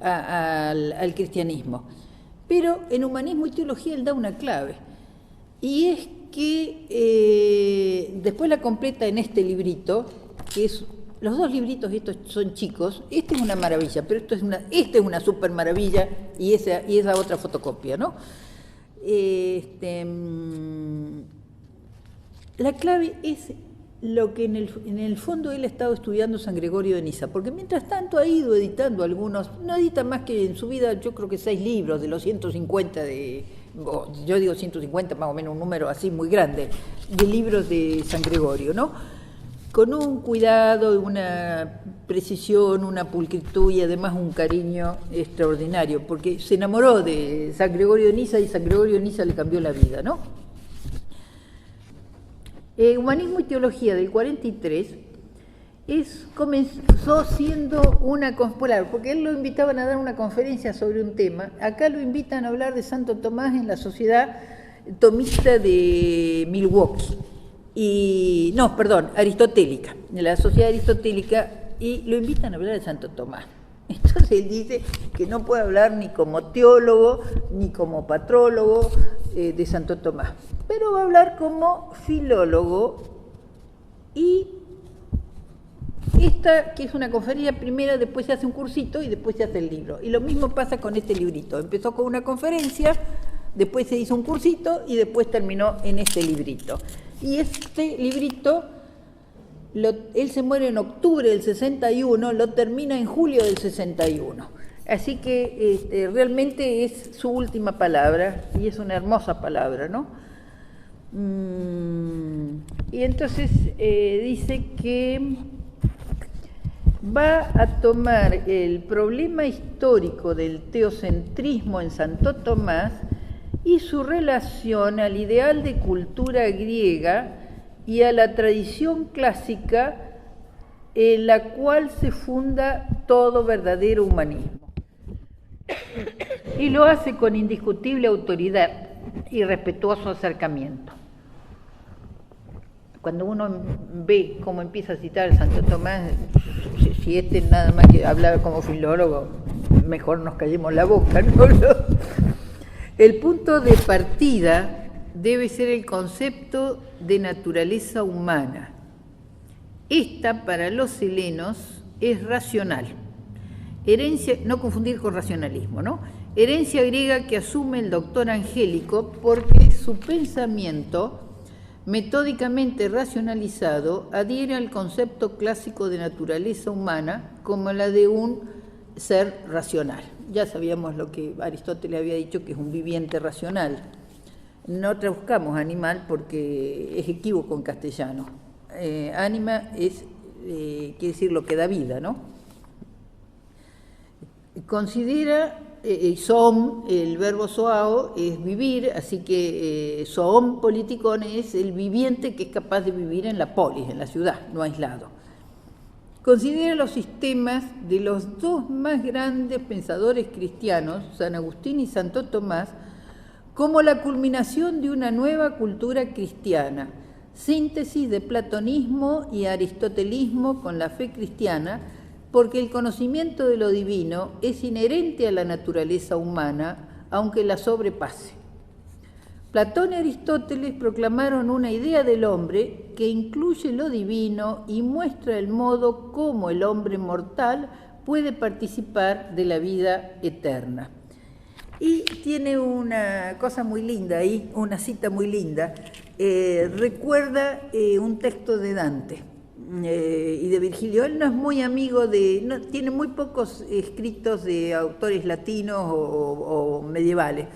al cristianismo. Pero en Humanismo y Teología él da una clave, y es que después la completa en este librito, que es, los dos libritos estos son chicos, este es una maravilla, pero esta es una super maravilla, y esa otra fotocopia, ¿no? La clave es lo que en el fondo él ha estado estudiando San Gregorio de Niza, porque mientras tanto ha ido editando algunos, no edita más que en su vida, yo creo que 6 libros de los 150 yo digo 150, más o menos un número así muy grande, de libros de San Gregorio, ¿no? Con un cuidado, una precisión, una pulcritud y además un cariño extraordinario, porque se enamoró de San Gregorio de Niza y San Gregorio de Niza le cambió la vida, ¿no? Humanismo y Teología del 43 comenzó siendo una conferencia, porque él lo invitaban a dar una conferencia sobre un tema. Acá lo invitan a hablar de Santo Tomás en la Sociedad Tomista de Milwaukee. Aristotélica, de la Sociedad Aristotélica, y lo invitan a hablar de Santo Tomás. Entonces él dice que no puede hablar ni como teólogo ni como patrólogo de Santo Tomás, pero va a hablar como filólogo, y esta, que es una conferencia primera, después se hace un cursito y después se hace el libro. Y lo mismo pasa con este librito, empezó con una conferencia, después se hizo un cursito y después terminó en este librito. Y este librito, él se muere en octubre del 61, lo termina en julio del 61. Así que realmente es su última palabra, y es una hermosa palabra, ¿no? Y entonces dice que va a tomar el problema histórico del teocentrismo en Santo Tomás y su relación al ideal de cultura griega y a la tradición clásica en la cual se funda todo verdadero humanismo. Y lo hace con indiscutible autoridad y respetuoso acercamiento. Cuando uno ve cómo empieza a citar a Santo Tomás, si nada más que hablaba como filólogo, mejor nos callemos la boca, ¿no? El punto de partida debe ser el concepto de naturaleza humana. Esta, para los helenos, es racional. Herencia, no confundir con racionalismo, ¿no? Herencia griega que asume el doctor Angélico porque su pensamiento metódicamente racionalizado adhiere al concepto clásico de naturaleza humana como la de un ser racional. Ya sabíamos lo que Aristóteles había dicho, que es un viviente racional. No traduzcamos animal porque es equívoco en castellano. Ánima quiere decir lo que da vida, ¿no? Considera zoom, el verbo zoao es vivir, así que zoom politikon es el viviente que es capaz de vivir en la polis, en la ciudad, no aislado. Considera los sistemas de los dos más grandes pensadores cristianos, San Agustín y Santo Tomás, como la culminación de una nueva cultura cristiana, síntesis de platonismo y aristotelismo con la fe cristiana, porque el conocimiento de lo divino es inherente a la naturaleza humana, aunque la sobrepase. Platón y Aristóteles proclamaron una idea del hombre que incluye lo divino y muestra el modo como el hombre mortal puede participar de la vida eterna. Y tiene una cosa muy linda ahí, una cita muy linda. Recuerda un texto de Dante y de Virgilio. Él no es muy amigo tiene muy pocos escritos de autores latinos o medievales,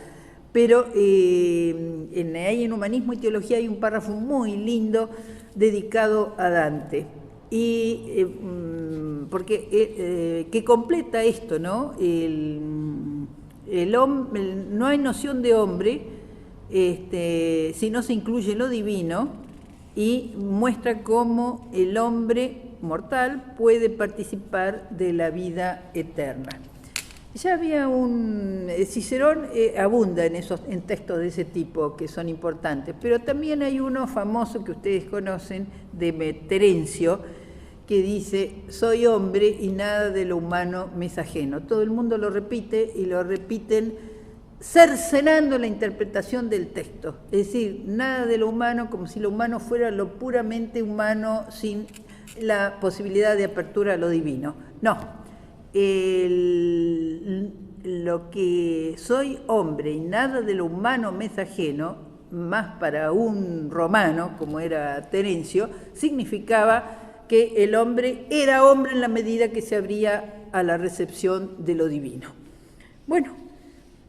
pero ahí en Humanismo y Teología hay un párrafo muy lindo dedicado a Dante, y porque que completa esto, ¿no? No hay noción de hombre si no se incluye lo divino, y muestra cómo el hombre mortal puede participar de la vida eterna. Ya había Cicerón abunda en textos de ese tipo que son importantes, pero también hay uno famoso que ustedes conocen, de Terencio, que dice: soy hombre y nada de lo humano me es ajeno. Todo el mundo lo repite, y lo repiten cercenando la interpretación del texto, es decir, nada de lo humano, como si lo humano fuera lo puramente humano sin la posibilidad de apertura a lo divino. No, lo que soy hombre y nada de lo humano me es ajeno, más para un romano como era Terencio, significaba que el hombre era hombre en la medida que se abría a la recepción de lo divino. Bueno,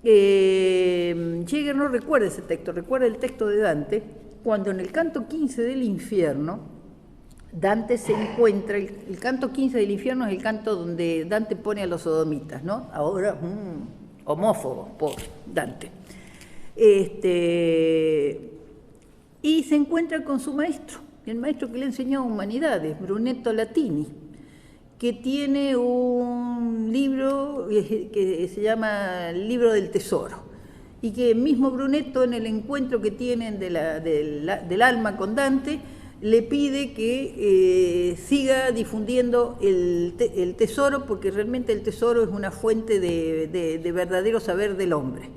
Jäger no recuerda ese texto, recuerda el texto de Dante, cuando en el canto 15 del infierno, Dante se encuentra, el canto 15 del infierno es el canto donde Dante pone a los sodomitas, ¿no? Ahora, homófobo por Dante. Y se encuentra con su maestro, el maestro que le enseñó humanidades, Brunetto Latini, que tiene un libro que se llama El libro del tesoro, y que mismo Brunetto, en el encuentro que tienen del alma con Dante, le pide que siga difundiendo el tesoro, porque realmente el tesoro es una fuente de verdadero saber del hombre.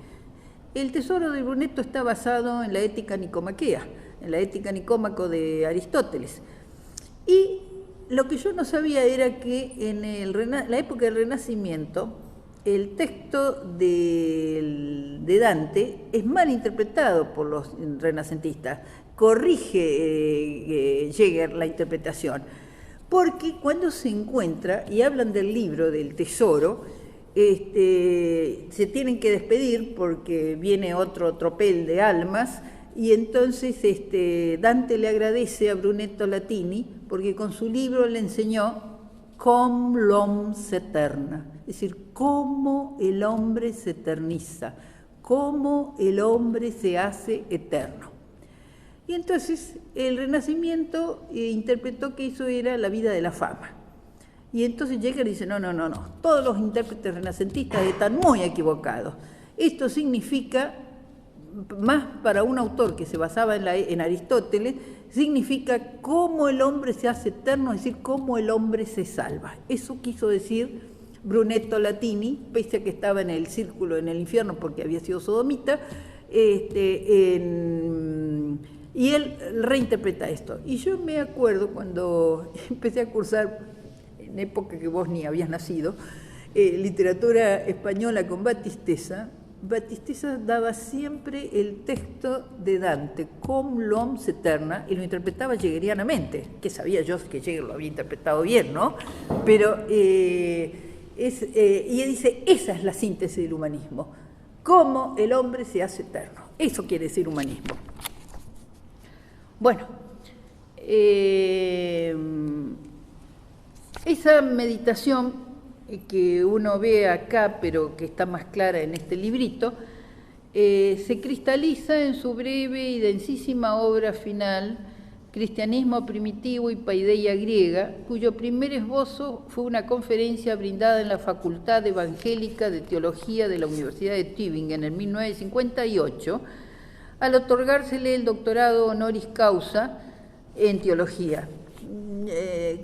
El tesoro de Brunetto está basado en la ética nicomaquea, en la ética nicómaco de Aristóteles. Y lo que yo no sabía era que en la época del Renacimiento, el texto de Dante es mal interpretado por los renacentistas. Corrige Jäger la interpretación, porque cuando se encuentra, y hablan del libro del tesoro, se tienen que despedir porque viene otro tropel de almas, y entonces Dante le agradece a Brunetto Latini porque con su libro le enseñó com l'homme s'eterna, es decir, cómo el hombre se eterniza, cómo el hombre se hace eterno. Y entonces el Renacimiento interpretó que eso era la vida de la fama. Y entonces Jäger dice, no, todos los intérpretes renacentistas están muy equivocados. Esto significa, más para un autor que se basaba en Aristóteles, significa cómo el hombre se hace eterno, es decir, cómo el hombre se salva. Eso quiso decir Brunetto Latini, pese a que estaba en el círculo, en el infierno, porque había sido sodomita, y él reinterpreta esto. Y yo me acuerdo cuando empecé a cursar, en época que vos ni habías nacido, literatura española con Battistessa. Battistessa daba siempre el texto de Dante, com l'homme s'eterna, y lo interpretaba jägerianamente, que sabía yo que Jäger lo había interpretado bien, ¿no? Pero, y él dice, esa es la síntesis del humanismo, cómo el hombre se hace eterno. Eso quiere decir humanismo. Bueno, esa meditación que uno ve acá, pero que está más clara en este librito, se cristaliza en su breve y densísima obra final, Cristianismo primitivo y paideia griega, cuyo primer esbozo fue una conferencia brindada en la Facultad Evangélica de Teología de la Universidad de Tübingen en 1958, al otorgársele el doctorado honoris causa en teología.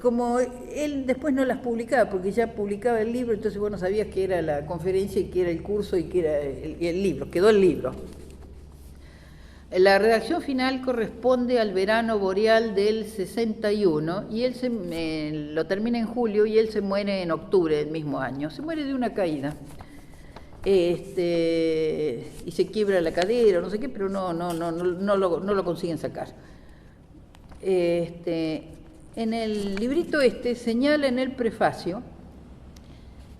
Como él después no las publicaba, porque ya publicaba el libro, entonces vos no sabías que era la conferencia y que era el curso y que era el libro, quedó el libro. La redacción final corresponde al verano boreal del 61 y él lo termina en julio y él se muere en octubre del mismo año, se muere de una caída. Y se quiebra la cadera, no sé qué, pero no lo consiguen sacar. En el librito señala en el prefacio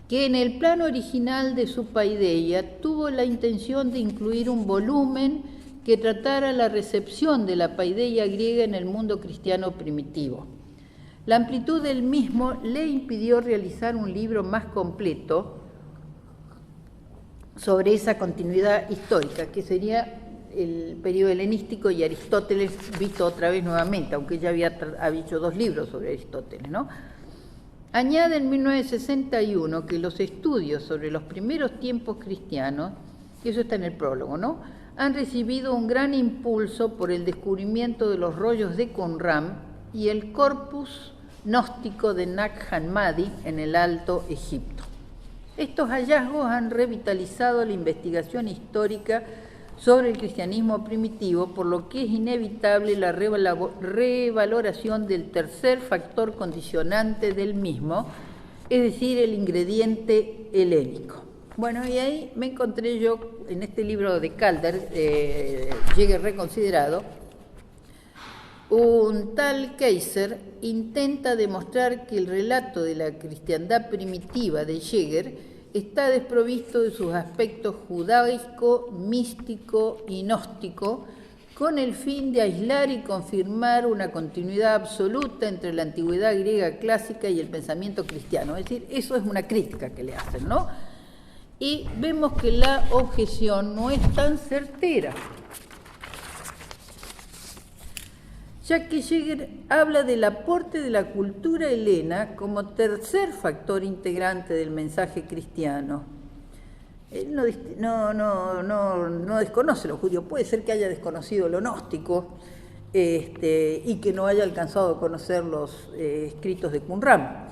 que en el plan original de su paideia tuvo la intención de incluir un volumen que tratara la recepción de la paideia griega en el mundo cristiano primitivo. La amplitud del mismo le impidió realizar un libro más completo sobre esa continuidad histórica, que sería el periodo helenístico y Aristóteles visto otra vez nuevamente, aunque ya había hecho 2 libros sobre Aristóteles, ¿no? Añade en 1961 que los estudios sobre los primeros tiempos cristianos, y eso está en el prólogo, ¿no?, han recibido un gran impulso por el descubrimiento de los rollos de Qumran y el corpus gnóstico de Nag Hammadi en el Alto Egipto. Estos hallazgos han revitalizado la investigación histórica sobre el cristianismo primitivo, por lo que es inevitable la revaloración del tercer factor condicionante del mismo, es decir, el ingrediente helénico. Bueno, y ahí me encontré yo, en este libro de Calder, Jäger reconsiderado, un tal Kaiser intenta demostrar que el relato de la cristiandad primitiva de Jäger está desprovisto de sus aspectos judaico, místico y gnóstico, con el fin de aislar y confirmar una continuidad absoluta entre la antigüedad griega clásica y el pensamiento cristiano. Es decir, eso es una crítica que le hacen, ¿no? Y vemos que la objeción no es tan certera, ya que Jäger habla del aporte de la cultura helena como tercer factor integrante del mensaje cristiano. Él no desconoce lo judío, puede ser que haya desconocido lo gnóstico y que no haya alcanzado a conocer los escritos de Qumran,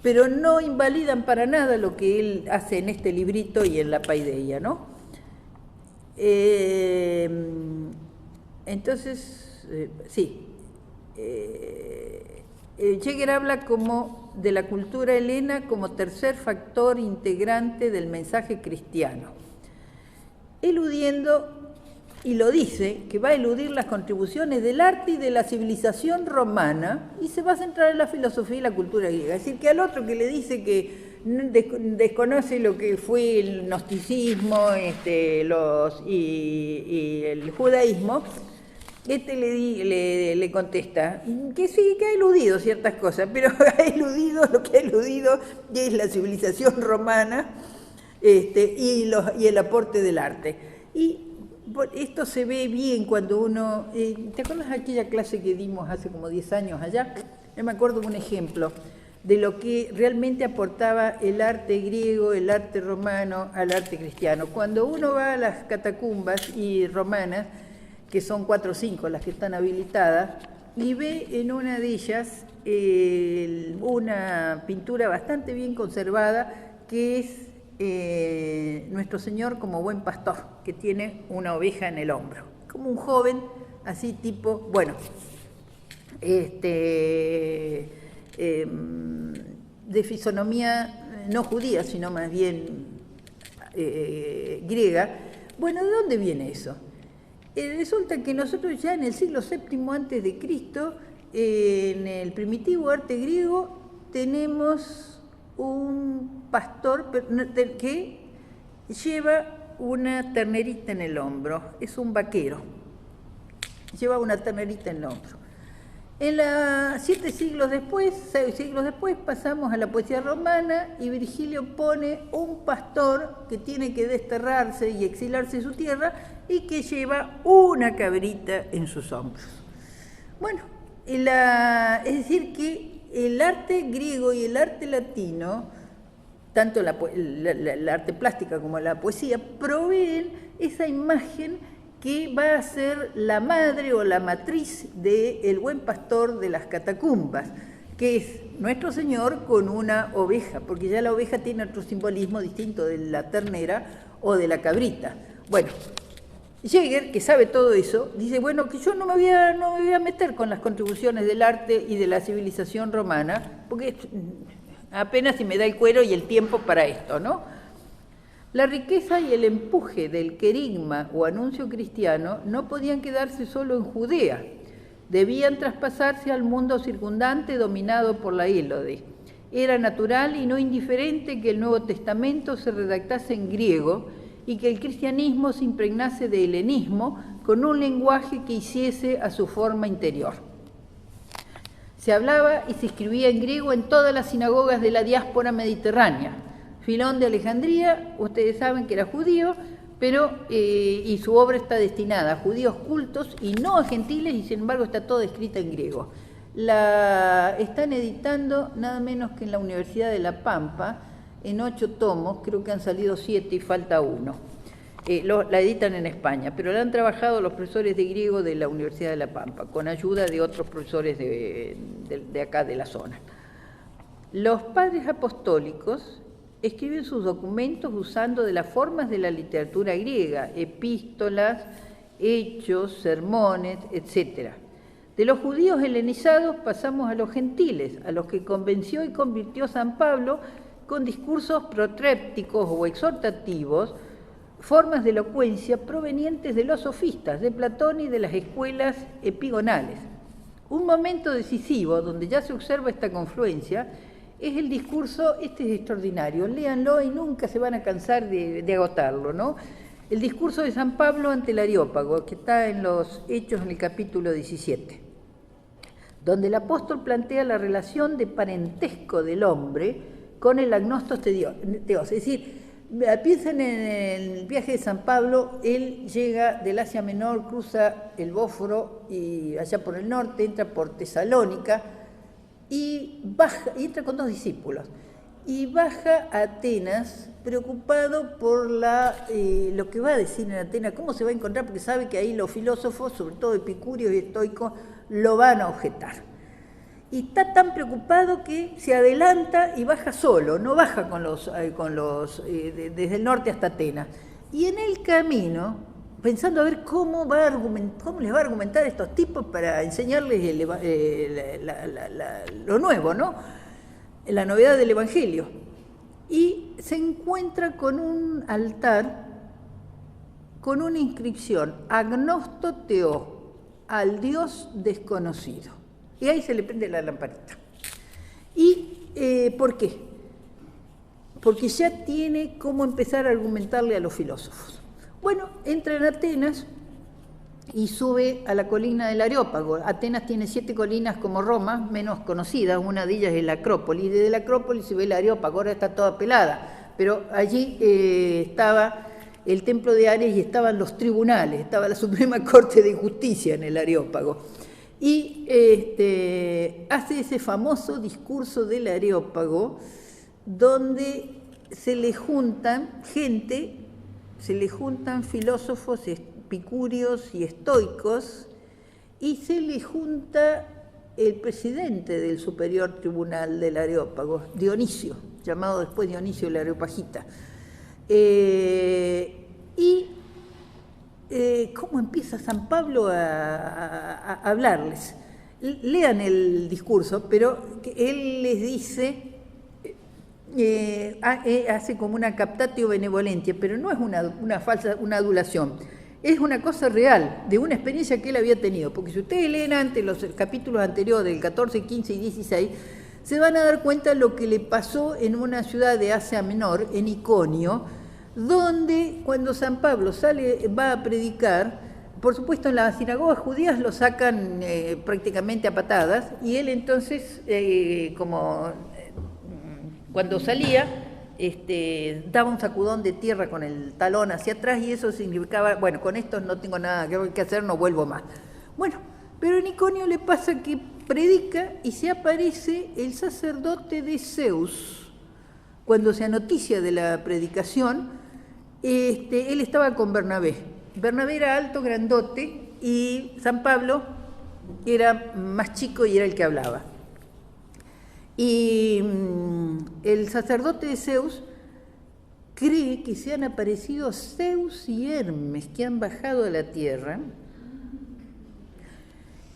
pero no invalidan para nada lo que él hace en este librito y en la paideia, ¿no? Entonces, sí. Jäger habla como de la cultura helena como tercer factor integrante del mensaje cristiano, eludiendo, y lo dice, que va a eludir las contribuciones del arte y de la civilización romana y se va a centrar en la filosofía y la cultura griega. Es decir, que al otro que le dice que desconoce lo que fue el gnosticismo y el judaísmo, le contesta que sí, que ha eludido ciertas cosas, pero ha eludido lo que ha eludido, que es la civilización romana y el aporte del arte. Y esto se ve bien cuando uno... ¿te acuerdas de aquella clase que dimos hace como 10 años allá? Yo me acuerdo de un ejemplo de lo que realmente aportaba el arte griego, el arte romano al arte cristiano. Cuando uno va a las catacumbas y romanas, que son 4 o 5 las que están habilitadas, y ve en una de ellas una pintura bastante bien conservada, que es Nuestro Señor como buen pastor, que tiene una oveja en el hombro, como un joven, así tipo, bueno, de fisonomía no judía, sino más bien griega. Bueno, ¿de dónde viene eso? Resulta que nosotros ya en el siglo VII antes de Cristo, en el primitivo arte griego, tenemos un pastor que lleva una ternerita en el hombro, es un vaquero, lleva una ternerita en el hombro. 6 siglos después pasamos a la poesía romana y Virgilio pone un pastor que tiene que desterrarse y exilarse de su tierra y que lleva una cabrita en sus hombros. Bueno, es decir que el arte griego y el arte latino, tanto el arte plástica como la poesía, proveen esa imagen que va a ser la madre o la matriz del buen pastor de las catacumbas, que es Nuestro Señor con una oveja, porque ya la oveja tiene otro simbolismo distinto de la ternera o de la cabrita. Bueno, Jäger, que sabe todo eso, dice, bueno, que yo no me voy a meter con las contribuciones del arte y de la civilización romana, porque apenas si me da el cuero y el tiempo para esto, ¿no? La riqueza y el empuje del querigma o anuncio cristiano no podían quedarse solo en Judea, debían traspasarse al mundo circundante dominado por la Hélade. Era natural y no indiferente que el Nuevo Testamento se redactase en griego y que el cristianismo se impregnase de helenismo con un lenguaje que hiciese a su forma interior. Se hablaba y se escribía en griego en todas las sinagogas de la diáspora mediterránea. Filón de Alejandría, ustedes saben que era judío, pero y su obra está destinada a judíos cultos y no a gentiles, y sin embargo está toda escrita en griego. La están editando nada menos que en la Universidad de La Pampa, en 8 tomos, creo que han salido 7 y falta 1. La editan en España, pero la han trabajado los profesores de griego de la Universidad de La Pampa, con ayuda de otros profesores de acá de la zona. Los padres apostólicos escriben sus documentos usando de las formas de la literatura griega, epístolas, hechos, sermones, etc. De los judíos helenizados pasamos a los gentiles, a los que convenció y convirtió San Pablo con discursos protrépticos o exhortativos, formas de elocuencia provenientes de los sofistas, de Platón y de las escuelas epigonales. Un momento decisivo donde ya se observa esta confluencia es el discurso, este es extraordinario, léanlo y nunca se van a cansar de agotarlo, ¿no? El discurso de San Pablo ante el Areópago, que está en los Hechos en el capítulo 17, donde el apóstol plantea la relación de parentesco del hombre con el agnostos de Dios. Es decir, piensen en el viaje de San Pablo, él llega del Asia Menor, cruza el Bósforo y allá por el norte, entra por Tesalónica, y entra con 2 discípulos y baja a Atenas preocupado por lo que va a decir en Atenas, cómo se va a encontrar, porque sabe que ahí los filósofos, sobre todo epicúreos y estoicos, lo van a objetar. Y está tan preocupado que se adelanta y baja solo, no baja desde el norte hasta Atenas. Y en el camino, pensando a ver cómo les va a argumentar a estos tipos para enseñarles lo nuevo, ¿no? La novedad del Evangelio. Y se encuentra con un altar con una inscripción, agnosto teó, al Dios desconocido. Y ahí se le prende la lamparita. ¿Y por qué? porque ya tiene cómo empezar a argumentarle a los filósofos. Bueno, entra en Atenas y sube a la colina del Areópago. Atenas tiene 7 colinas como Roma, menos conocidas, una de ellas es la Acrópolis, y desde la Acrópolis se ve el Areópago, ahora está toda pelada, pero allí estaba el templo de Ares y estaban los tribunales, estaba la Suprema Corte de Justicia en el Areópago. Y hace ese famoso discurso del Areópago, donde se le juntan filósofos epicúreos y estoicos, y se le junta el presidente del Superior Tribunal del Areópago, Dionisio, llamado después Dionisio el Areopagita. ¿Cómo empieza San Pablo a hablarles? Lean el discurso, pero él les dice, hace como una captatio benevolentia, pero no es una adulación, es una cosa real, de una experiencia que él había tenido, porque si ustedes leen antes los capítulos anteriores, del 14, 15 y 16, se van a dar cuenta de lo que le pasó en una ciudad de Asia Menor, en Iconio, donde cuando San Pablo va a predicar, por supuesto en las sinagogas judías lo sacan prácticamente a patadas, y él entonces, cuando salía, daba un sacudón de tierra con el talón hacia atrás, y eso significaba, bueno, con esto no tengo nada que hacer, no vuelvo más. Bueno, pero en Iconio le pasa que predica y se aparece el sacerdote de Zeus. Cuando se anoticia de la predicación, él estaba con Bernabé. Bernabé era alto, grandote, y San Pablo era más chico y era el que hablaba. Y el sacerdote de Zeus cree que se han aparecido Zeus y Hermes, que han bajado a la tierra,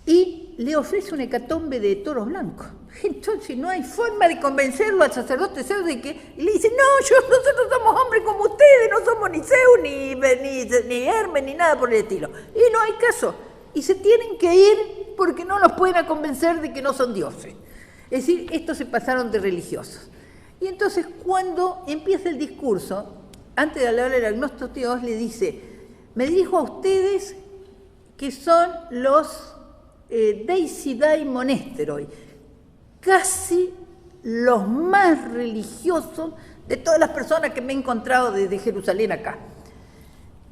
y le ofrece una hecatombe de toros blancos. Entonces no hay forma de convencerlo al sacerdote Zeus de que... Y le dice, no, nosotros somos hombres como ustedes, no somos ni Zeus, ni Hermes, ni nada por el estilo. Y no hay caso. Y se tienen que ir porque no nos pueden convencer de que no son dioses. Es decir, estos se pasaron de religiosos. Y entonces cuando empieza el discurso, antes de hablar del agnóstico, le dice, me dirijo a ustedes que son los Deicidae Monesteroi, casi los más religiosos de todas las personas que me he encontrado desde Jerusalén acá.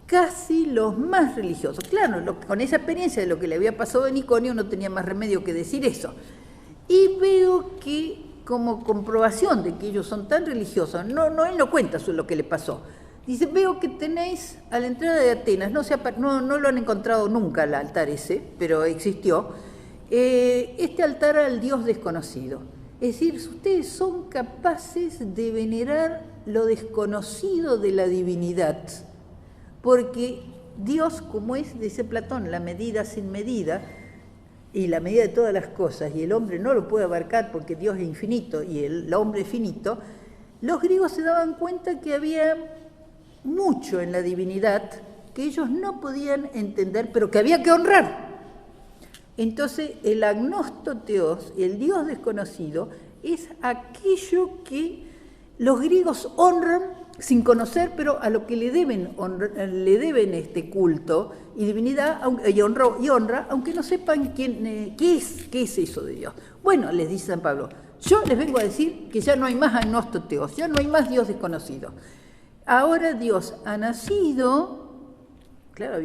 Casi los más religiosos. Claro, con esa experiencia de lo que le había pasado en Iconio no tenía más remedio que decir eso. Y veo que, como comprobación de que ellos son tan religiosos, él no cuenta lo que le pasó. Dice, veo que tenéis a la entrada de Atenas, no lo han encontrado nunca el altar ese, pero existió, este altar al Dios desconocido. Es decir, ustedes son capaces de venerar lo desconocido de la divinidad, porque Dios, como es, dice Platón, la medida sin medida, y la medida de todas las cosas, y el hombre no lo puede abarcar porque Dios es infinito y el hombre es finito, los griegos se daban cuenta que había mucho en la divinidad que ellos no podían entender, pero que había que honrar. Entonces, el agnostoteos, el Dios desconocido, es aquello que los griegos honran sin conocer, pero a lo que le deben culto y divinidad y honra, aunque no sepan qué es eso de Dios. Bueno, les dice San Pablo, yo les vengo a decir que ya no hay más agnostoteos, ya no hay más Dios desconocido. Ahora Dios ha nacido, claro,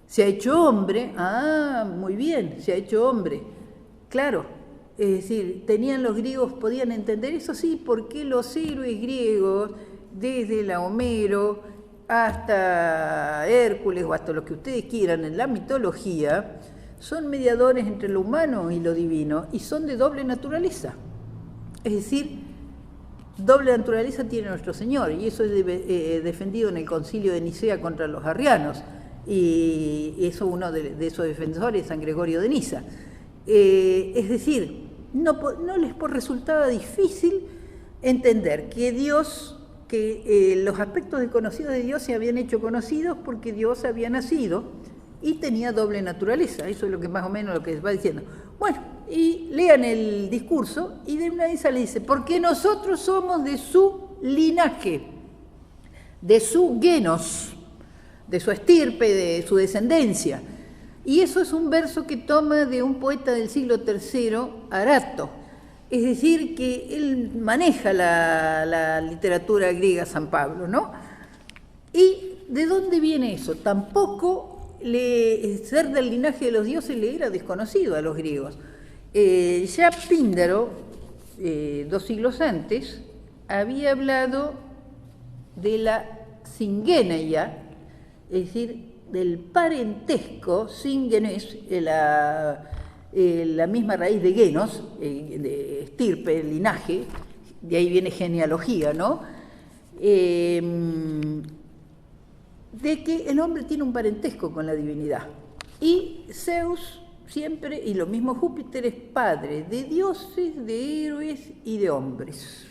se ha hecho hombre, muy bien, se ha hecho hombre, claro. Es decir, los griegos podían entender eso, sí, porque los héroes griegos, desde la Homero hasta Hércules o hasta lo que ustedes quieran en la mitología, son mediadores entre lo humano y lo divino y son de doble naturaleza. Es decir, doble naturaleza tiene nuestro Señor, y eso es defendido en el Concilio de Nicea contra los arrianos, y eso uno de esos defensores es San Gregorio de Niza. Es decir, no les resultaba difícil entender que los aspectos desconocidos de Dios se habían hecho conocidos porque Dios había nacido y tenía doble naturaleza. Eso es lo que más o menos lo que va diciendo. Bueno, y lean el discurso, y de una vez le dice, porque nosotros somos de su linaje, de su genos, de su estirpe, de su descendencia. Y eso es un verso que toma de un poeta del siglo III, Arato. Es decir, que él maneja la literatura griega, San Pablo, ¿no? ¿Y de dónde viene eso? Tampoco ser del linaje de los dioses le era desconocido a los griegos. Ya Píndaro, 2 siglos antes, había hablado de la singeneia, es decir, del parentesco, singenes, la misma raíz de genos, de estirpe, linaje, de ahí viene genealogía, ¿no? De que el hombre tiene un parentesco con la divinidad. Y Zeus siempre, y lo mismo Júpiter, es padre de dioses, de héroes y de hombres.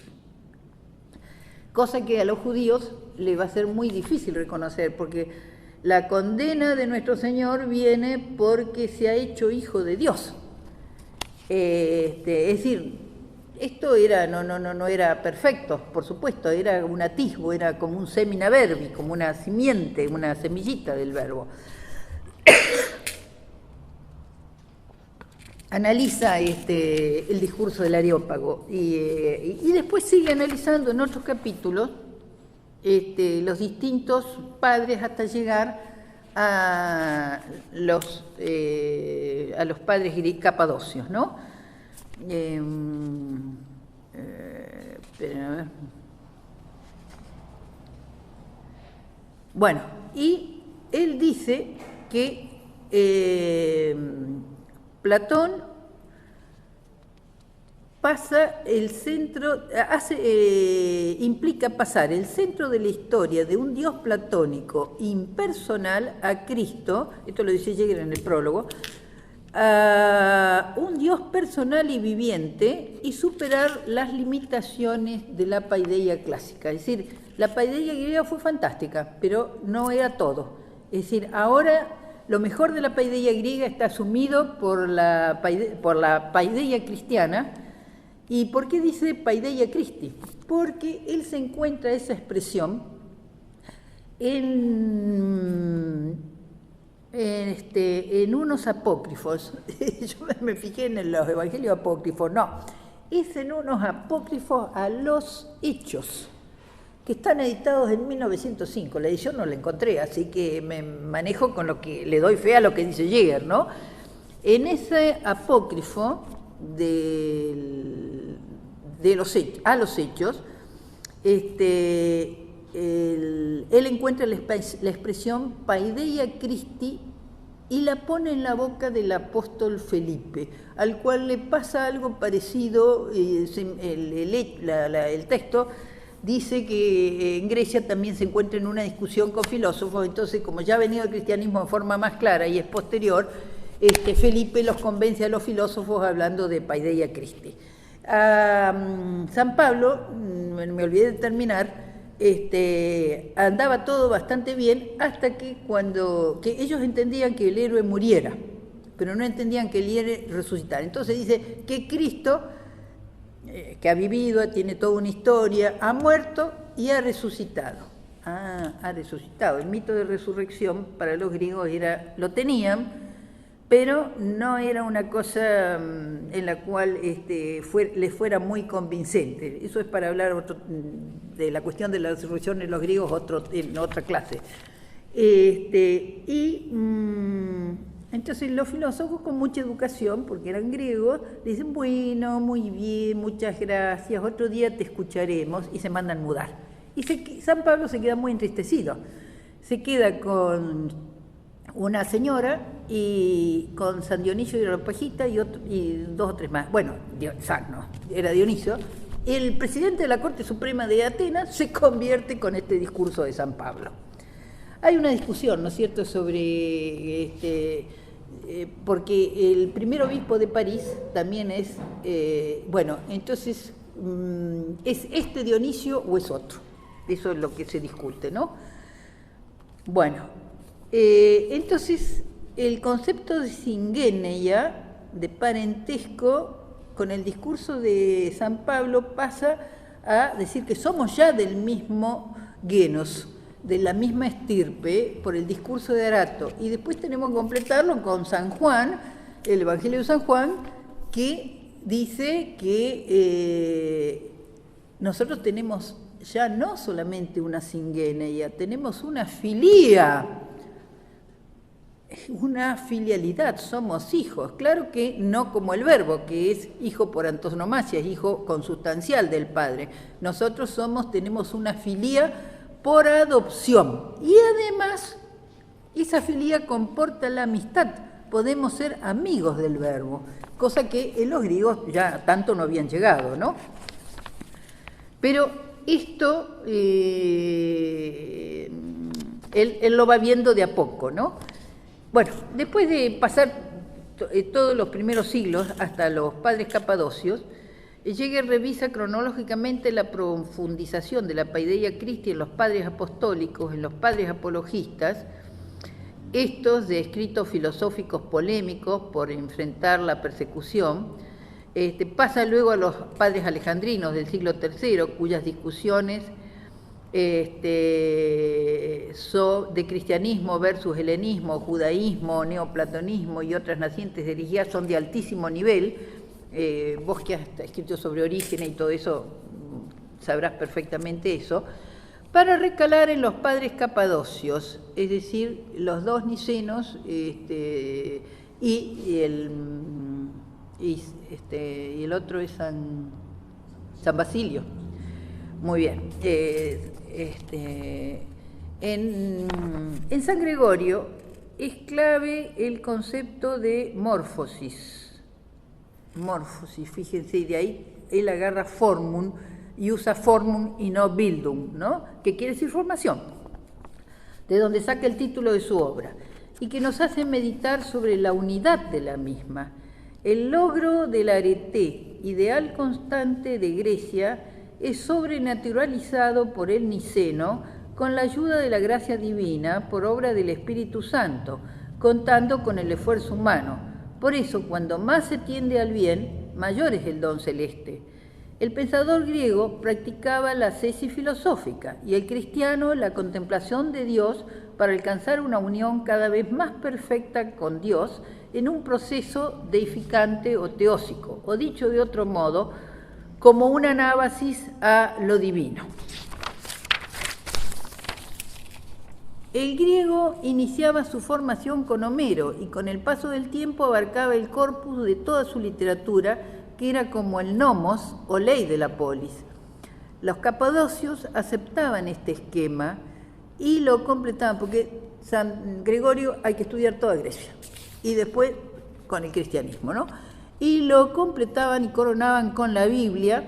Cosa que a los judíos les va a ser muy difícil reconocer, porque la condena de nuestro Señor viene porque se ha hecho hijo de Dios. Es decir, esto era, no era perfecto, por supuesto, era un atisbo, era como un semina verbi, como una simiente, una semillita del verbo. Analiza el discurso del Areópago y después sigue analizando en otros capítulos los distintos padres hasta llegar a los padres capadocios, ¿no? Esperen, a ver. Bueno, y él dice que Platón pasa el centro, implica pasar el centro de la historia de un Dios platónico impersonal a Cristo, esto lo dice Jäger en el prólogo, a un Dios personal y viviente y superar las limitaciones de la paideia clásica. Es decir, la paideia griega fue fantástica, pero no era todo. Es decir, ahora lo mejor de la paideia griega está asumido por la paideia cristiana. ¿Y por qué dice Paideia Christi? Porque él se encuentra esa expresión en unos apócrifos. Yo me fijé en los evangelios apócrifos, no. Es en unos apócrifos a los Hechos, que están editados en 1905. La edición no la encontré, así que me manejo con lo que le doy fe a lo que dice Jäger, ¿no? En ese apócrifo a los hechos, él encuentra la expresión Paideia Christi y la pone en la boca del apóstol Felipe, al cual le pasa algo parecido. El texto dice que en Grecia también se encuentra en una discusión con filósofos, entonces como ya ha venido el cristianismo en forma más clara y es posterior, Felipe los convence a los filósofos hablando de Paideia Christi. San Pablo, me olvidé de terminar, andaba todo bastante bien hasta que que ellos entendían que el héroe muriera, pero no entendían que el héroe resucitara. Entonces dice que Cristo, que ha vivido, tiene toda una historia, ha muerto y ha resucitado. Ha resucitado. El mito de resurrección para los griegos lo tenían, pero no era una cosa en la cual les fuera muy convincente. Eso es para hablar de la cuestión de la resurrección en los griegos en otra clase. Entonces los filósofos con mucha educación, porque eran griegos, dicen, bueno, muy bien, muchas gracias, otro día te escucharemos, y se mandan mudar. Y San Pablo se queda muy entristecido. Se queda con una señora y con San Dionisio de la Pajita y 2 o 3 más. Bueno, era Dionisio. El presidente de la Corte Suprema de Atenas se convierte con este discurso de San Pablo. Hay una discusión, ¿no es cierto?, sobre porque el primer obispo de París también es, entonces, ¿es este Dionisio o es otro? Eso es lo que se discute, ¿no? Bueno, entonces el concepto de singeneia de parentesco con el discurso de San Pablo pasa a decir que somos ya del mismo genos, de la misma estirpe, por el discurso de Arato. Y después tenemos que completarlo con San Juan, el Evangelio de San Juan, que dice que nosotros tenemos ya no solamente una singeneia, tenemos una filía, una filialidad, somos hijos. Claro que no como el verbo, que es hijo por antonomasia, es hijo consustancial del Padre. Nosotros tenemos una filía por adopción. Y además, esa filía comporta la amistad. Podemos ser amigos del verbo, cosa que en los griegos ya tanto no habían llegado, ¿no? Pero esto él lo va viendo de a poco, ¿no? Bueno, después de pasar todos los primeros siglos hasta los padres capadocios, Jäger revisa cronológicamente la profundización de la paideia Christi en los padres apostólicos, en los padres apologistas, estos de escritos filosóficos polémicos por enfrentar la persecución. Pasa luego a los padres alejandrinos del siglo III, cuyas discusiones de cristianismo versus helenismo, judaísmo, neoplatonismo y otras nacientes herejías son de altísimo nivel. Vos que has escrito sobre Orígenes y todo eso, sabrás perfectamente eso, para recalar en los padres capadocios, es decir, los dos nicenos y el otro es San Basilio. Muy bien. En San Gregorio es clave el concepto de morfosis. Morfosis, fíjense, y de ahí él agarra formum y usa formum y no bildung, ¿no? Que quiere decir formación, de donde saca el título de su obra, y que nos hace meditar sobre la unidad de la misma. El logro del arete, ideal constante de Grecia, es sobrenaturalizado por el niceno con la ayuda de la gracia divina por obra del Espíritu Santo, contando con el esfuerzo humano. Por eso, cuando más se tiende al bien, mayor es el don celeste. El pensador griego practicaba la ascesis filosófica y el cristiano la contemplación de Dios para alcanzar una unión cada vez más perfecta con Dios en un proceso deificante o teósico, o dicho de otro modo, como una anábasis a lo divino. El griego iniciaba su formación con Homero y con el paso del tiempo abarcaba el corpus de toda su literatura, que era como el nomos o ley de la polis. Los capadocios aceptaban este esquema y lo completaban, porque San Gregorio hay que estudiar toda Grecia y después con el cristianismo, ¿no? Y lo completaban y coronaban con la Biblia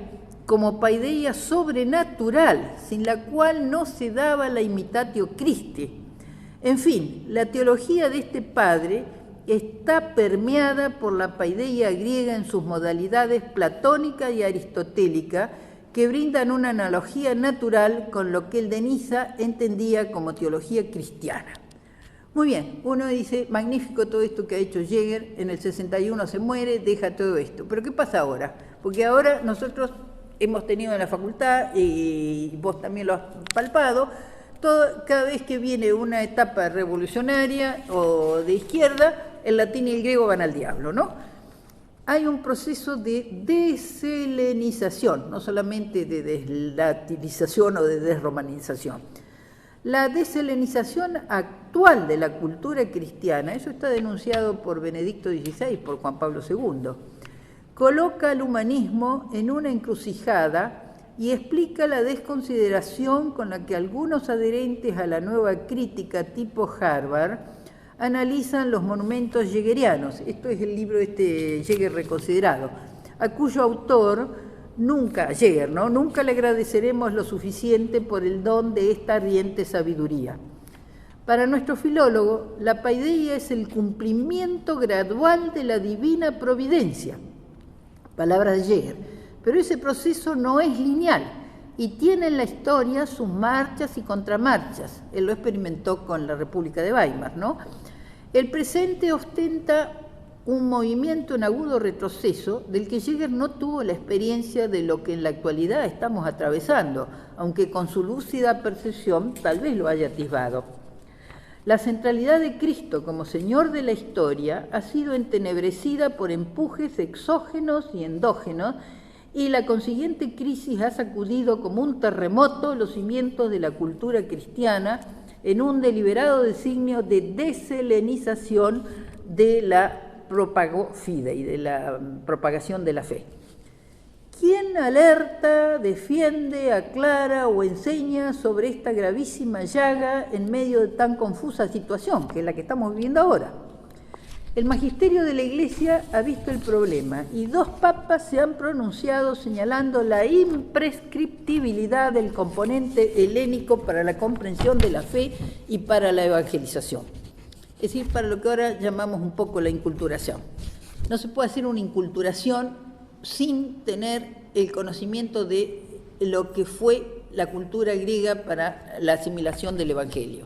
como paideia sobrenatural, sin la cual no se daba la imitatio Christi. En fin, la teología de este padre está permeada por la paideia griega en sus modalidades platónica y aristotélica, que brindan una analogía natural con lo que el de Niza entendía como teología cristiana. Muy bien, uno dice, magnífico todo esto que ha hecho Jäger, en el 61 se muere, deja todo esto. Pero ¿qué pasa ahora? Porque ahora nosotros hemos tenido en la facultad, y vos también lo has palpado, cada vez que viene una etapa revolucionaria o de izquierda, el latín y el griego van al diablo, ¿no? Hay un proceso de deshelenización, no solamente de deslatinización o de desromanización. La deshelenización actual de la cultura cristiana, eso está denunciado por Benedicto XVI, por Juan Pablo II, coloca al humanismo en una encrucijada y explica la desconsideración con la que algunos adherentes a la nueva crítica tipo Harvard analizan los monumentos jägerianos. Esto es el libro Jäger reconsiderado, a cuyo autor nunca le agradeceremos lo suficiente por el don de esta ardiente sabiduría. Para nuestro filólogo, la paideia es el cumplimiento gradual de la divina providencia, palabra de Jäger, pero ese proceso no es lineal y tiene en la historia sus marchas y contramarchas. Él lo experimentó con la República de Weimar, ¿no? El presente ostenta un movimiento en agudo retroceso del que Jäger no tuvo la experiencia de lo que en la actualidad estamos atravesando, aunque con su lúcida percepción tal vez lo haya atisbado. La centralidad de Cristo como Señor de la historia ha sido entenebrecida por empujes exógenos y endógenos, y la consiguiente crisis ha sacudido como un terremoto los cimientos de la cultura cristiana en un deliberado designio de deshelenización de la propago fidei, de la propagación de la fe. ¿Quién alerta, defiende, aclara o enseña sobre esta gravísima llaga en medio de tan confusa situación, que es la que estamos viviendo ahora? El magisterio de la Iglesia ha visto el problema y 2 papas se han pronunciado señalando la imprescriptibilidad del componente helénico para la comprensión de la fe y para la evangelización. Es decir, para lo que ahora llamamos un poco la inculturación. No se puede hacer una inculturación sin tener el conocimiento de lo que fue la cultura griega para la asimilación del Evangelio.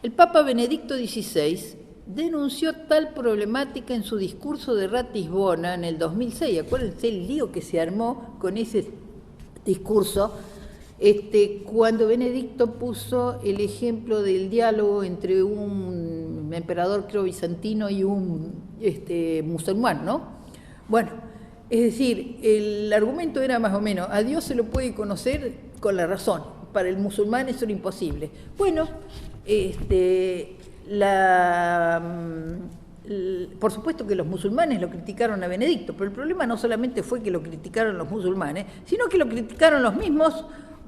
El Papa Benedicto XVI denunció tal problemática en su discurso de Ratisbona en el 2006. Acuérdense el lío que se armó con ese discurso, cuando Benedicto puso el ejemplo del diálogo entre un emperador, creo, bizantino y un musulmán, ¿no? Bueno, es decir, el argumento era más o menos, a Dios se lo puede conocer con la razón, para el musulmán eso era imposible. Bueno, por supuesto que los musulmanes lo criticaron a Benedicto, pero el problema no solamente fue que lo criticaron los musulmanes, sino que lo criticaron los mismos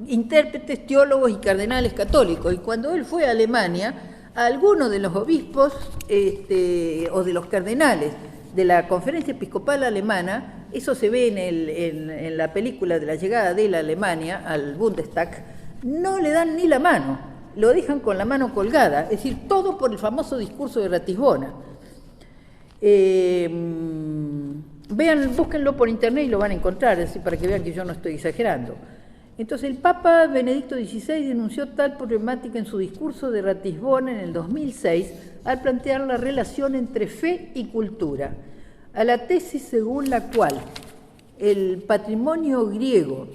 intérpretes, teólogos y cardenales católicos. Y cuando él fue a Alemania, a algunos de los obispos o de los cardenales de la Conferencia Episcopal Alemana, eso se ve en la película de la llegada de la Alemania al Bundestag, no le dan ni la mano, lo dejan con la mano colgada, es decir, todo por el famoso discurso de Ratisbona. Búsquenlo por internet y lo van a encontrar, es decir, para que vean que yo no estoy exagerando. Entonces, el Papa Benedicto XVI denunció tal problemática en su discurso de Ratisbona en el 2006 al plantear la relación entre fe y cultura, a la tesis según la cual el patrimonio griego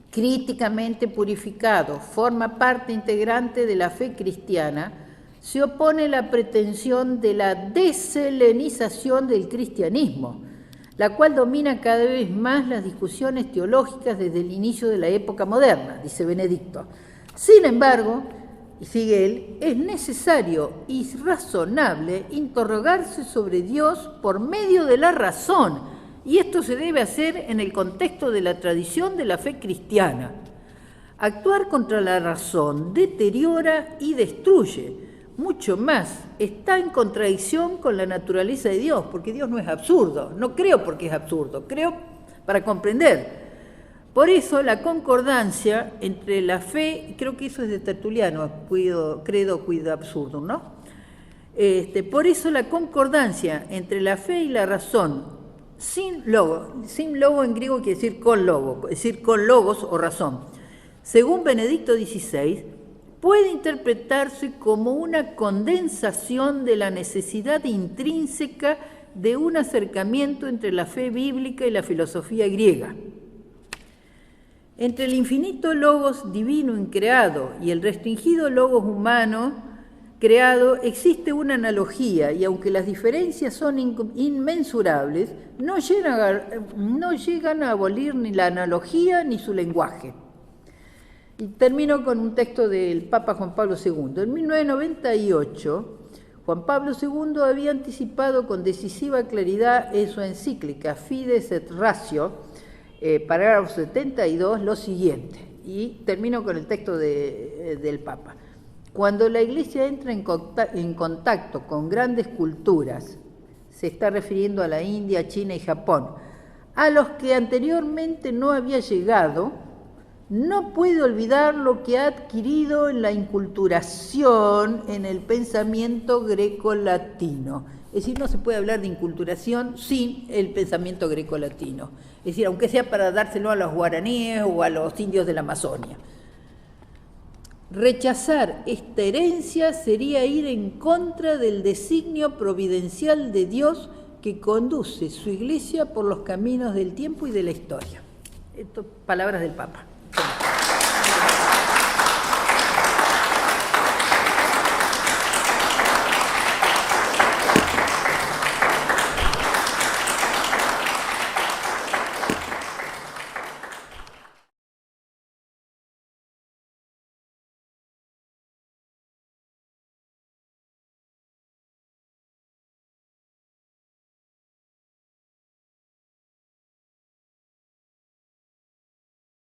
críticamente purificado forma parte integrante de la fe cristiana, se opone la pretensión de la deshelenización del cristianismo, la cual domina cada vez más las discusiones teológicas desde el inicio de la época moderna, dice Benedicto. Sin embargo, y sigue él, es necesario y razonable interrogarse sobre Dios por medio de la razón, y esto se debe hacer en el contexto de la tradición de la fe cristiana. Actuar contra la razón deteriora y destruye. Mucho más, está en contradicción con la naturaleza de Dios, porque Dios no es absurdo. No creo porque es absurdo, creo para comprender. Por eso la concordancia entre la fe, creo que eso es de Tertuliano, credo quid absurdum, ¿no? Por eso la concordancia entre la fe y la razón, sin logo en griego quiere decir con logo, es decir, con logos o razón, según Benedicto XVI, puede interpretarse como una condensación de la necesidad intrínseca de un acercamiento entre la fe bíblica y la filosofía griega. Entre el infinito logos divino increado y el restringido logos humano creado existe una analogía, y aunque las diferencias son inmensurables, no llegan a abolir ni la analogía ni su lenguaje. Y termino con un texto del Papa Juan Pablo II. En 1998, Juan Pablo II había anticipado con decisiva claridad en su encíclica Fides et Ratio, parágrafo 72, lo siguiente, y termino con el texto del Papa. Cuando la Iglesia entra en contacto con grandes culturas, se está refiriendo a la India, China y Japón, a los que anteriormente no había llegado, no puede olvidar lo que ha adquirido en la inculturación en el pensamiento greco-latino. Es decir, no se puede hablar de inculturación sin el pensamiento greco-latino. Es decir, aunque sea para dárselo a los guaraníes o a los indios de la Amazonia. Rechazar esta herencia sería ir en contra del designio providencial de Dios que conduce su Iglesia por los caminos del tiempo y de la historia. Esto, palabras del Papa.